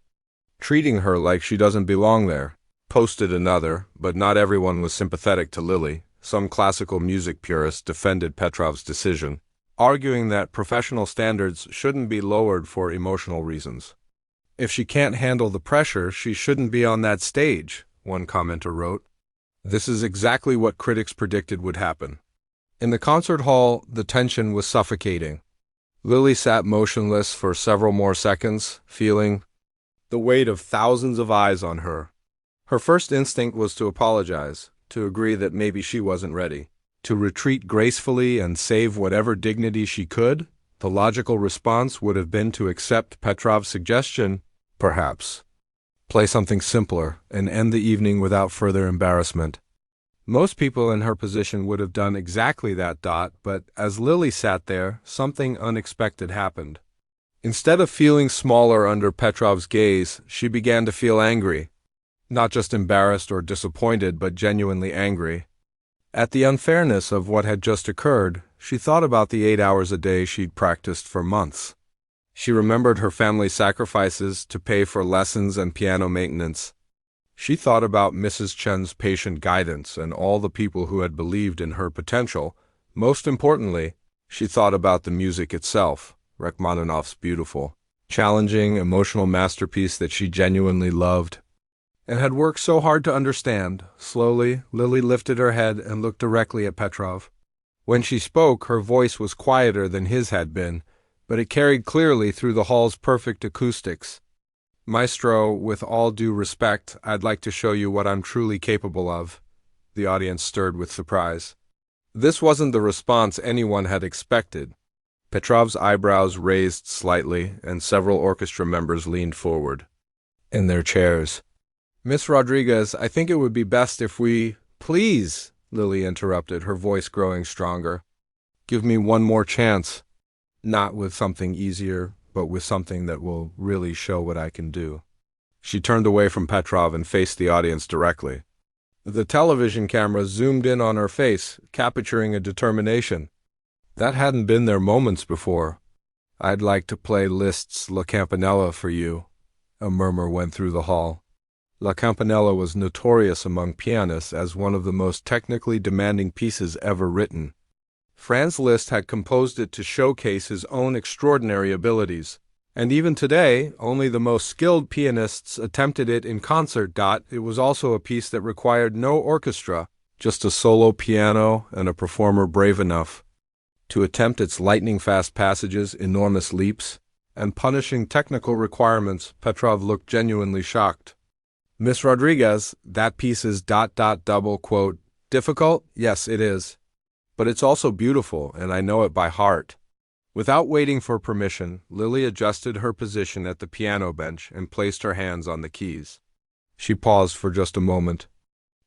treating her like she doesn't belong there," posted another, but not everyone was sympathetic to Lily. Some classical music purists defended Petrov's decision, arguing that professional standards shouldn't be lowered for emotional reasons. "If she can't handle the pressure, she shouldn't be on that stage," one commenter wrote. This is exactly what critics predicted would happen. In the concert hall, the tension was suffocating. Lily sat motionless for several more seconds, feeling the weight of thousands of eyes on her. Her first instinct was to apologize, to agree that maybe she wasn't ready, to retreat gracefully and save whatever dignity she could. The logical response would have been to accept Petrov's suggestion, perhaps. Play something simpler and end the evening without further embarrassment. Most people in her position would have done exactly that, but as Lily sat there, something unexpected happened. Instead of feeling smaller under Petrov's gaze, she began to feel angry. Not just embarrassed or disappointed, but genuinely angry. At the unfairness of what had just occurred, she thought about the 8 hours a day she'd practiced for months. She remembered her family's sacrifices to pay for lessons and piano maintenance. She thought about Mrs. Chen's patient guidance and all the people who had believed in her potential. Most importantly, she thought about the music itself, Rachmaninoff's beautiful, challenging, emotional masterpiece that she genuinely loved and had worked so hard to understand. Slowly, Lily lifted her head and looked directly at Petrov. When she spoke, her voice was quieter than his had been, but it carried clearly through the hall's perfect acoustics. "Maestro, with all due respect, I'd like to show you what I'm truly capable of." The audience stirred with surprise. This wasn't the response anyone had expected. Petrov's eyebrows raised slightly, and several orchestra members leaned forward in their chairs. "Miss Rodriguez, I think it would be best if we—" "Please," Lily interrupted, her voice growing stronger. "Give me one more chance. Not with something easier, but with something that will really show what I can do." She turned away from Petrov and faced the audience directly. The television camera zoomed in on her face, capturing a determination. That hadn't been there moments before. "I'd like to play Liszt's La Campanella for you," a murmur went through the hall. La Campanella was notorious among pianists as one of the most technically demanding pieces ever written. Franz Liszt had composed it to showcase his own extraordinary abilities, and even today, only the most skilled pianists attempted it in concert. It was also a piece that required no orchestra, just a solo piano and a performer brave enough to attempt its lightning-fast passages, enormous leaps, and punishing technical requirements. Petrov looked genuinely shocked. "Miss Rodriguez, that piece is ... difficult? Yes, it is. But it's also beautiful, and I know it by heart." Without waiting for permission, Lily adjusted her position at the piano bench and placed her hands on the keys. She paused for just a moment,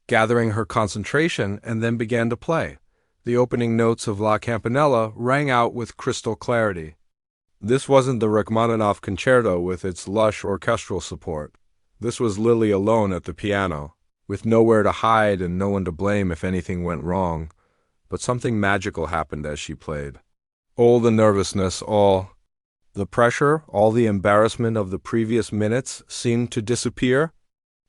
gathering her concentration, and then began to play. The opening notes of La Campanella rang out with crystal clarity. This wasn't the Rachmaninoff concerto with its lush orchestral support. This was Lily alone at the piano, with nowhere to hide and no one to blame if anything went wrong. But something magical happened as she played. All the nervousness, all the pressure, all the embarrassment of the previous minutes seemed to disappear.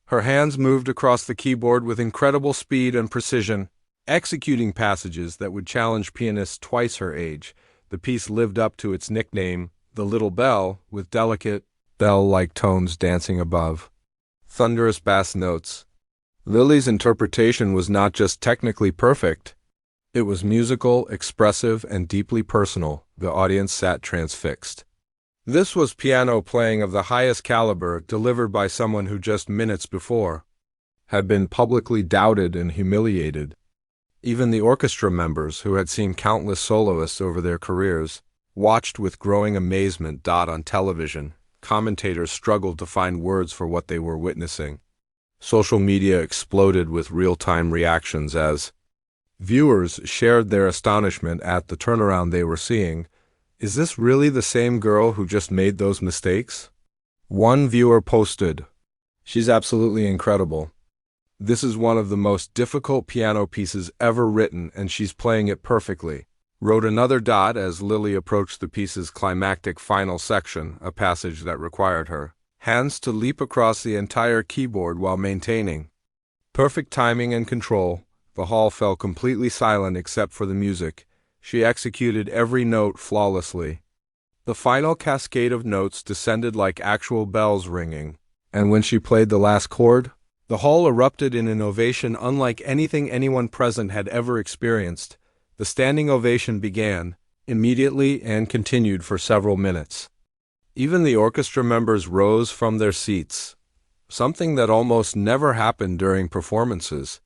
Her hands moved across the keyboard with incredible speed and precision, executing passages that would challenge pianists twice her age. The piece lived up to its nickname, the Little Bell, with delicate, bell-like tones dancing above. Thunderous bass notes. Lily's interpretation was not just technically perfect. It was musical, expressive, and deeply personal. The audience sat transfixed. This was piano playing of the highest caliber, delivered by someone who just minutes before had been publicly doubted and humiliated. Even the orchestra members, who had seen countless soloists over their careers, watched with growing amazement. On television, Commentators struggled to find words for what they were witnessing. Social media exploded with real-time reactions as viewers shared their astonishment at the turnaround they were seeing. Is this really the same girl who just made those mistakes? One viewer posted, "She's absolutely incredible. This is one of the most difficult piano pieces ever written, and she's playing it perfectly," wrote another. As Lily approached the piece's climactic final section, a passage that required her hands to leap across the entire keyboard while maintaining perfect timing and control, the hall fell completely silent except for the music. She executed every note flawlessly. The final cascade of notes descended like actual bells ringing, and when she played the last chord, the hall erupted in an ovation unlike anything anyone present had ever experienced. The standing ovation began immediately and continued for several minutes. Even the orchestra members rose from their seats, something that almost never happened during performances.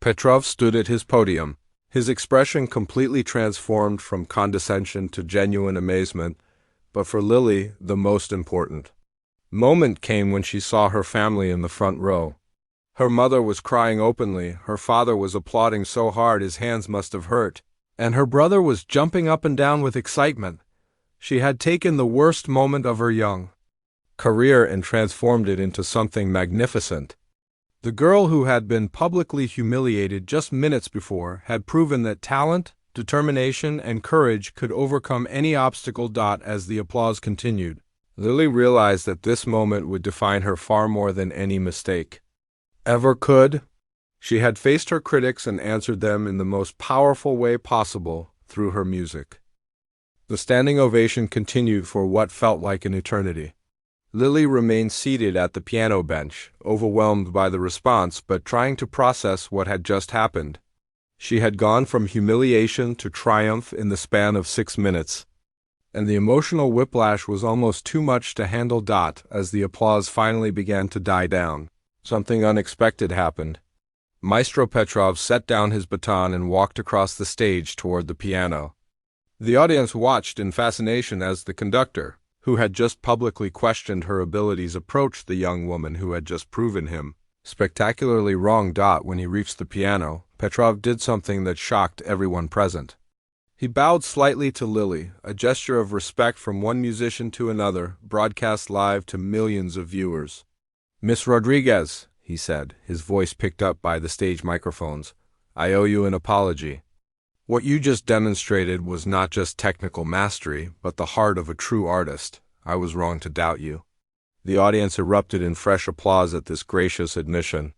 Petrov stood at his podium, his expression completely transformed from condescension to genuine amazement. But for Lily, the most important moment came when she saw her family in the front row. Her mother was crying openly, her father was applauding so hard his hands must have hurt, and her brother was jumping up and down with excitement. She had taken the worst moment of her young career and transformed it into something magnificent. The girl who had been publicly humiliated just minutes before had proven that talent, determination, and courage could overcome any obstacle. As the applause continued, Lily realized that this moment would define her far more than any mistake ever could. She had faced her critics and answered them in the most powerful way possible, through her music. The standing ovation continued for what felt like an eternity. Lily remained seated at the piano bench, overwhelmed by the response but trying to process what had just happened. She had gone from humiliation to triumph in the span of 6 minutes, and the emotional whiplash was almost too much to handle. As the applause finally began to die down, something unexpected happened. Maestro Petrov set down his baton and walked across the stage toward the piano. The audience watched in fascination as the conductor, who had just publicly questioned her abilities, approached the young woman who had just proven him spectacularly wrong. When he reached the piano, Petrov did something that shocked everyone present. He bowed slightly to Lily, a gesture of respect from one musician to another, broadcast live to millions of viewers. "Miss Rodriguez," he said, his voice picked up by the stage microphones, "I owe you an apology. What you just demonstrated was not just technical mastery, but the heart of a true artist. I was wrong to doubt you." The audience erupted in fresh applause at this gracious admission.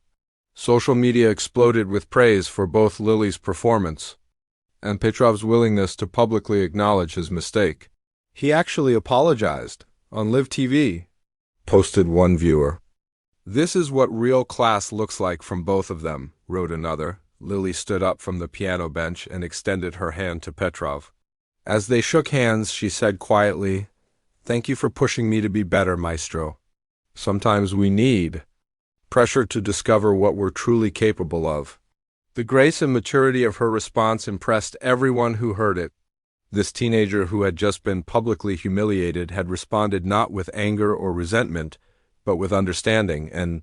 Social media exploded with praise for both Lily's performance and Petrov's willingness to publicly acknowledge his mistake. "He actually apologized on live TV," posted one viewer. "This is what real class looks like from both of them," wrote another. Lily stood up from the piano bench and extended her hand to Petrov. As they shook hands, she said quietly, "Thank you for pushing me to be better, Maestro. Sometimes we need pressure to discover what we're truly capable of." The grace and maturity of her response impressed everyone who heard it. This teenager who had just been publicly humiliated had responded not with anger or resentment, but with understanding and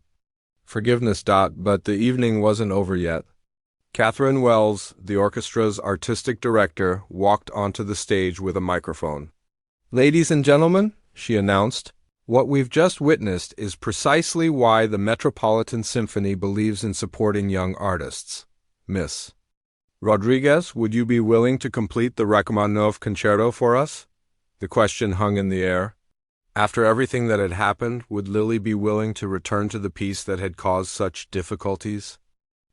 forgiveness. But the evening wasn't over yet. Catherine Wells, the orchestra's artistic director, walked onto the stage with a microphone. "Ladies and gentlemen," she announced, "what we've just witnessed is precisely why the Metropolitan Symphony believes in supporting young artists. Miss Rodriguez, would you be willing to complete the Rachmaninoff concerto for us?" The question hung in the air. After everything that had happened, would Lily be willing to return to the piece that had caused such difficulties?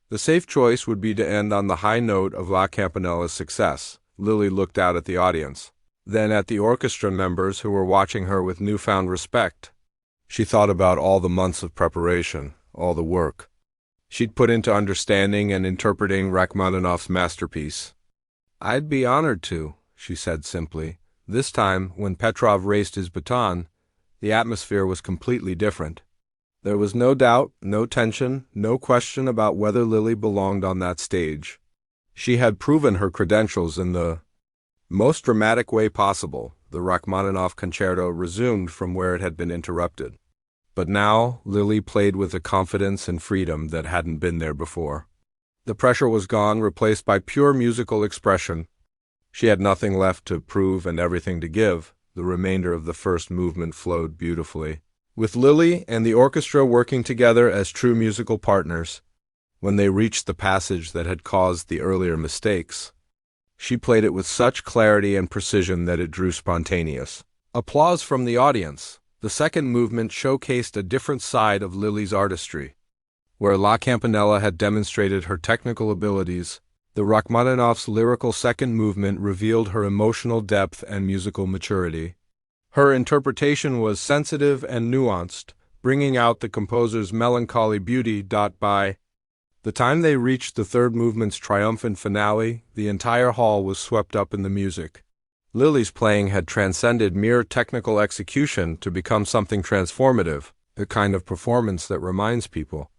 The safe choice would be to end on the high note of La Campanella's success. Lily looked out at the audience, then at the orchestra members who were watching her with newfound respect. She thought about all the months of preparation, all the work she'd put into understanding and interpreting Rachmaninoff's masterpiece. "I'd be honored to," she said simply. This time, when Petrov raised his baton, the atmosphere was completely different. There was no doubt, no tension, no question about whether Lily belonged on that stage. She had proven her credentials in the most dramatic way possible. The the Rachmaninoff concerto resumed from where it had been interrupted. But now, Lily played with a confidence and freedom that hadn't been there before. The pressure was gone, replaced by pure musical expression. She had nothing left to prove and everything to give. The remainder of the first movement flowed beautifully, with Lily and the orchestra working together as true musical partners. When they reached the passage that had caused the earlier mistakes, she played it with such clarity and precision that it drew spontaneous applause from the audience. The second movement showcased a different side of Lily's artistry. Where La Campanella had demonstrated her technical abilities, the Rachmaninoff's lyrical second movement revealed her emotional depth and musical maturity. Her interpretation was sensitive and nuanced, bringing out the composer's melancholy beauty. By the time they reached the third movement's triumphant finale, the entire hall was swept up in the music. Lily's playing had transcended mere technical execution to become something transformative, the kind of performance that reminds people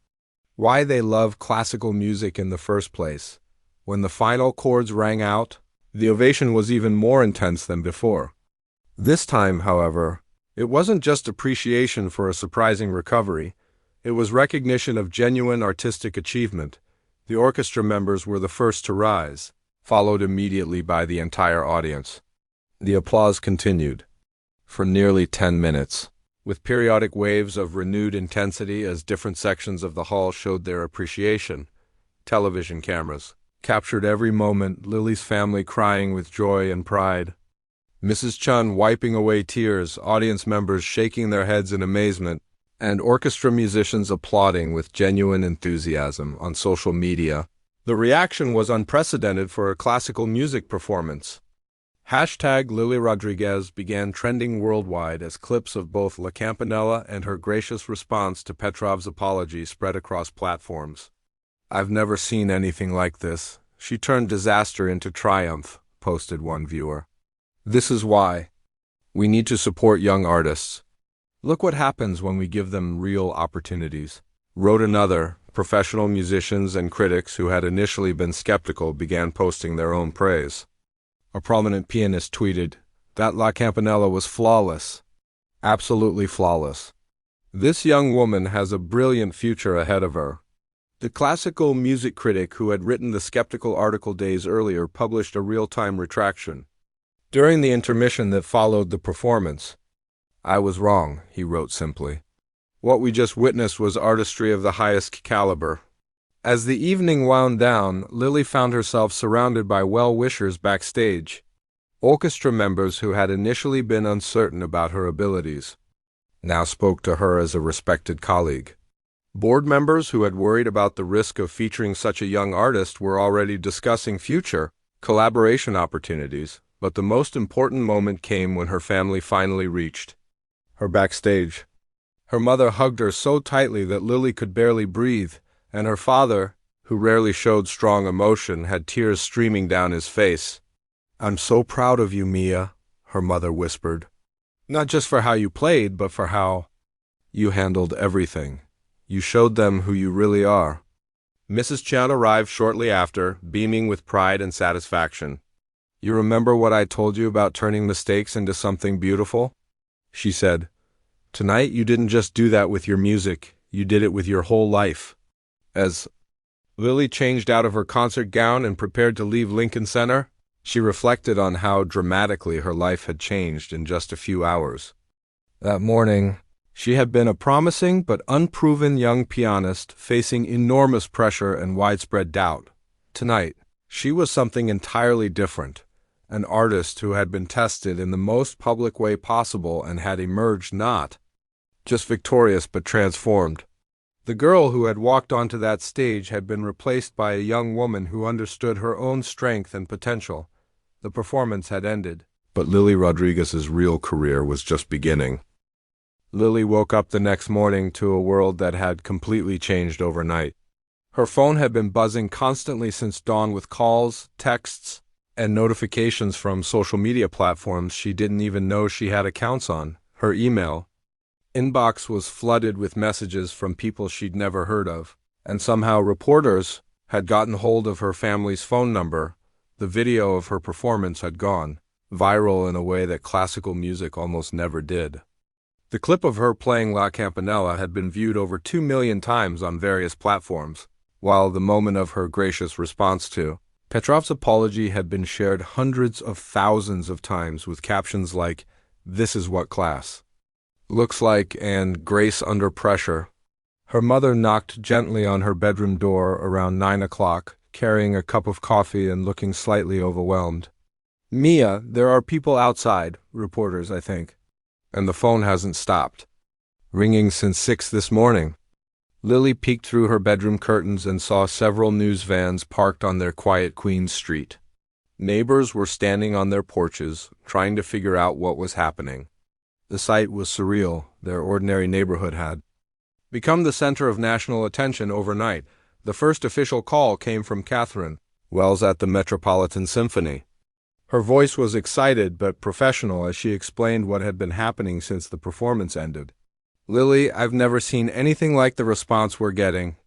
why they love classical music in the first place. When the final chords rang out, the ovation was even more intense than before. This time, however, it wasn't just appreciation for a surprising recovery. It was recognition of genuine artistic achievement. The orchestra members were the first to rise, followed immediately by the entire audience. The applause continued for nearly 10 minutes, with periodic waves of renewed intensity as different sections of the hall showed their appreciation. Television cameras captured every moment, Lily's family crying with joy and pride, Mrs. Chun wiping away tears, audience members shaking their heads in amazement, and orchestra musicians applauding with genuine enthusiasm on social media. The reaction was unprecedented for a classical music performance. #Lily Rodriguez began trending worldwide as clips of both La Campanella and her gracious response to Petrov's apology spread across platforms. "I've never seen anything like this. She turned disaster into triumph," posted one viewer. "This is why we need to support young artists. Look what happens when we give them real opportunities," wrote another. Professional musicians and critics who had initially been skeptical began posting their own praise. A prominent pianist tweeted that La Campanella was flawless, absolutely flawless. "This young woman has a brilliant future ahead of her." The classical music critic who had written the skeptical article days earlier published a real-time retraction. During the intermission that followed the performance, "I was wrong," he wrote simply. "What we just witnessed was artistry of the highest caliber." As the evening wound down, Lily found herself surrounded by well-wishers backstage. Orchestra members who had initially been uncertain about her abilities now spoke to her as a respected colleague. Board members who had worried about the risk of featuring such a young artist were already discussing future collaboration opportunities, but the most important moment came when her family finally reached her backstage. Her mother hugged her so tightly that Lily could barely breathe, and her father, who rarely showed strong emotion, had tears streaming down his face. "I'm so proud of you, Mia," her mother whispered. "Not just for how you played, but for how you handled everything. You showed them who you really are." Mrs. Chun arrived shortly after, beaming with pride and satisfaction. "You remember what I told you about turning mistakes into something beautiful?" she said. "Tonight you didn't just do that with your music, you did it with your whole life." As Lily changed out of her concert gown and prepared to leave Lincoln Center, she reflected on how dramatically her life had changed in just a few hours. That morning, she had been a promising but unproven young pianist facing enormous pressure and widespread doubt. Tonight, she was something entirely different, an artist who had been tested in the most public way possible and had emerged not just victorious but transformed. The girl who had walked onto that stage had been replaced by a young woman who understood her own strength and potential. The performance had ended, but Lily Rodriguez's real career was just beginning. Lily woke up the next morning to a world that had completely changed overnight. Her phone had been buzzing constantly since dawn with calls, texts, and notifications from social media platforms she didn't even know she had accounts on. Her email inbox was flooded with messages from people she'd never heard of, and somehow reporters had gotten hold of her family's phone number. The video of her performance had gone. viral in a way that classical music almost never did. The clip of her playing La Campanella had been viewed over 2 million times on various platforms, while the moment of her gracious response to Petrov's apology had been shared hundreds of thousands of times with captions like, "This is what class looks like," and "Grace under pressure." Her mother knocked gently on her bedroom door around 9 o'clock, carrying a cup of coffee and looking slightly overwhelmed. "Mia, there are people outside, reporters, I think. And the phone hasn't stopped ringing since 6 this morning." Lily peeked through her bedroom curtains and saw several news vans parked on their quiet Queen Street. Neighbors were standing on their porches, trying to figure out what was happening. The sight was surreal. Their ordinary neighborhood had become the center of national attention overnight. The first official call came from Catherine Wells at the Metropolitan Symphony. Her voice was excited but professional as she explained what had been happening since the performance ended. "Lily, I've never seen anything like the response we're getting.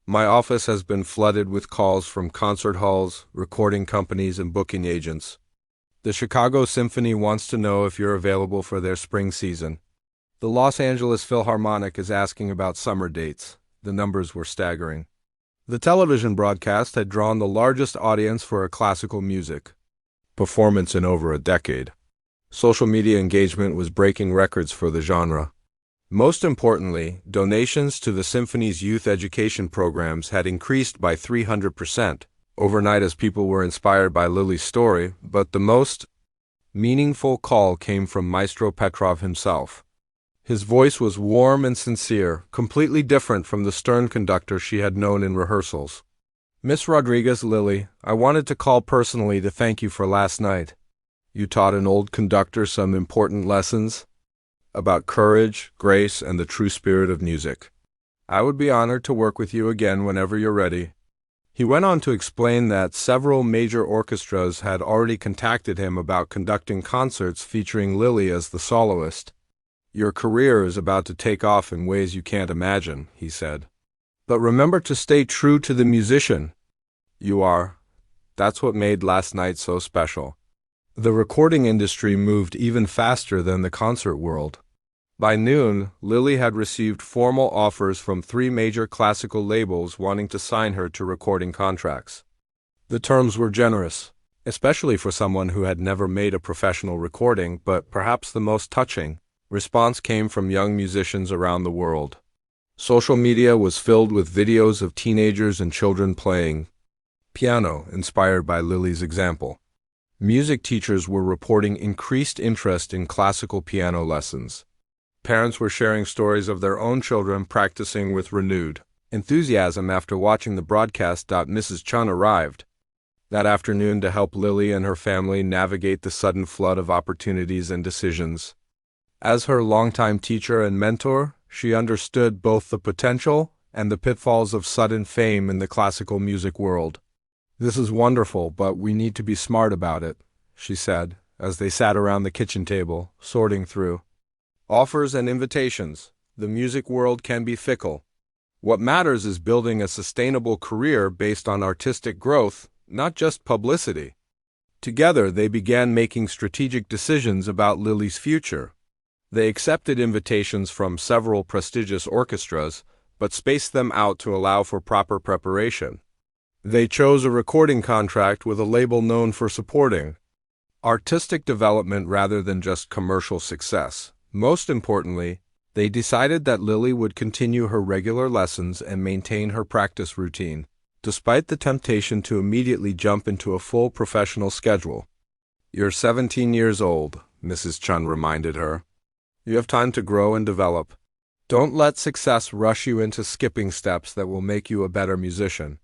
My office has been flooded with calls from concert halls, recording companies, and booking agents. The Chicago Symphony wants to know if you're available for their spring season. The Los Angeles Philharmonic is asking about summer dates." The numbers were staggering. The television broadcast had drawn the largest audience for a classical music performance in over a decade. Social media engagement was breaking records for the genre. Most importantly, donations to the symphony's youth education programs had increased by 300% overnight as people were inspired by Lily's story, but the most meaningful call came from Maestro Petrov himself. His voice was warm and sincere, completely different from the stern conductor she had known in rehearsals. "Miss Rodriguez, Lily, I wanted to call personally to thank you for last night. You taught an old conductor some important lessons about courage, grace, and the true spirit of music. I would be honored to work with you again whenever you're ready." He went on to explain that several major orchestras had already contacted him about conducting concerts featuring Lily as the soloist. "Your career is about to take off in ways you can't imagine," he said. "But remember to stay true to the musician you are. That's what made last night so special." The recording industry moved even faster than the concert world. By noon, Lily had received formal offers from 3 major classical labels wanting to sign her to recording contracts. The terms were generous, especially for someone who had never made a professional recording, but perhaps the most touching response came from young musicians around the world. Social media was filled with videos of teenagers and children playing piano, inspired by Lily's example. Music teachers were reporting increased interest in classical piano lessons. Parents were sharing stories of their own children practicing with renewed enthusiasm after watching the broadcast. Mrs. Chun arrived that afternoon to help Lily and her family navigate the sudden flood of opportunities and decisions. As her longtime teacher and mentor, she understood both the potential and the pitfalls of sudden fame in the classical music world. "This is wonderful, but we need to be smart about it," she said, as they sat around the kitchen table, sorting through offers and invitations. "The music world can be fickle. What matters is building a sustainable career based on artistic growth, not just publicity." Together, they began making strategic decisions about Lily's future. They accepted invitations from several prestigious orchestras, but spaced them out to allow for proper preparation. They chose a recording contract with a label known for supporting artistic development rather than just commercial success. Most importantly, they decided that Lily would continue her regular lessons and maintain her practice routine, despite the temptation to immediately jump into a full professional schedule. "You're 17 years old," Mrs. Chun reminded her. "You have time to grow and develop. Don't let success rush you into skipping steps that will make you a better musician."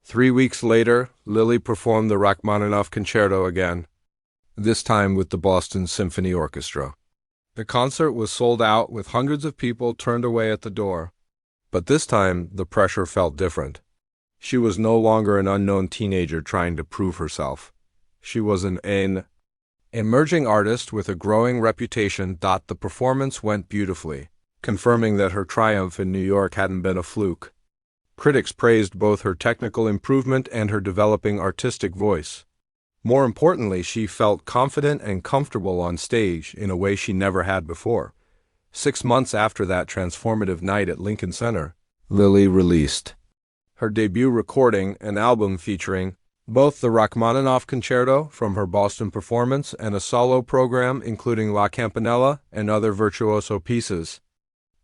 3 weeks later, Lily performed the Rachmaninoff Concerto again, this time with the Boston Symphony Orchestra. The concert was sold out with hundreds of people turned away at the door. But this time, the pressure felt different. She was no longer an unknown teenager trying to prove herself. She was an emerging artist with a growing reputation. The performance went beautifully, confirming that her triumph in New York hadn't been a fluke. Critics praised both her technical improvement and her developing artistic voice. More importantly, she felt confident and comfortable on stage in a way she never had before. 6 months after that transformative night at Lincoln Center, Lily released her debut recording, an album featuring both the Rachmaninoff Concerto from her Boston performance and a solo program including La Campanella and other virtuoso pieces.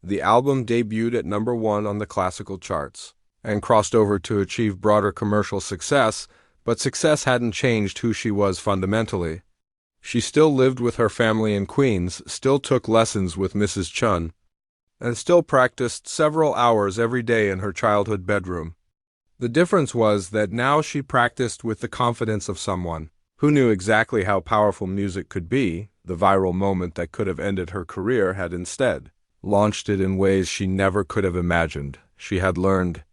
The album debuted at #1 on the classical charts and crossed over to achieve broader commercial success, but success hadn't changed who she was fundamentally. She still lived with her family in Queens, still took lessons with Mrs. Chun, and still practiced several hours every day in her childhood bedroom. The difference was that now she practiced with the confidence of someone who knew exactly how powerful music could be. The viral moment that could have ended her career had instead launched it in ways she never could have imagined. She had learned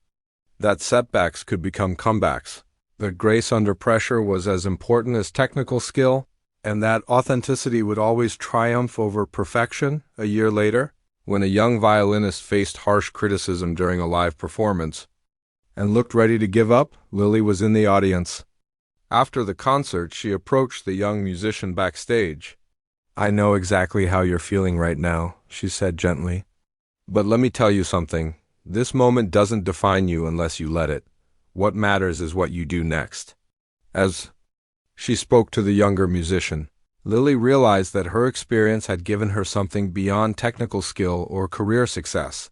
that setbacks could become comebacks, that grace under pressure was as important as technical skill, and that authenticity would always triumph over perfection. A year later, when a young violinist faced harsh criticism during a live performance and looked ready to give up, Lily was in the audience. After the concert, she approached the young musician backstage. "I know exactly how you're feeling right now," she said gently. "But let me tell you something. This moment doesn't define you unless you let it. What matters is what you do next." As she spoke to the younger musician, Lily realized that her experience had given her something beyond technical skill or career success.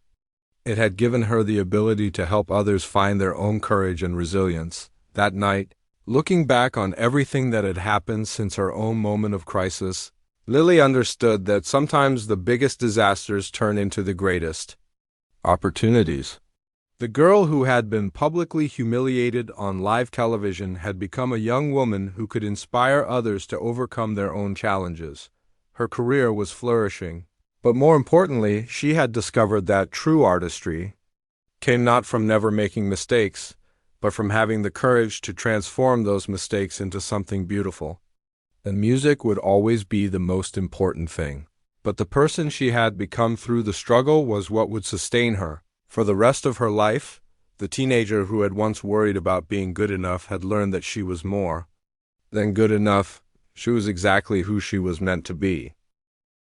It had given her the ability to help others find their own courage and resilience. That night, looking back on everything that had happened since her own moment of crisis, Lily understood that sometimes the biggest disasters turn into the greatest opportunities. The girl who had been publicly humiliated on live television had become a young woman who could inspire others to overcome their own challenges. Her career was flourishing. But more importantly, she had discovered that true artistry came not from never making mistakes, but from having the courage to transform those mistakes into something beautiful. And music would always be the most important thing. But the person she had become through the struggle was what would sustain her. For the rest of her life, the teenager who had once worried about being good enough had learned that she was more than good enough. She was exactly who she was meant to be.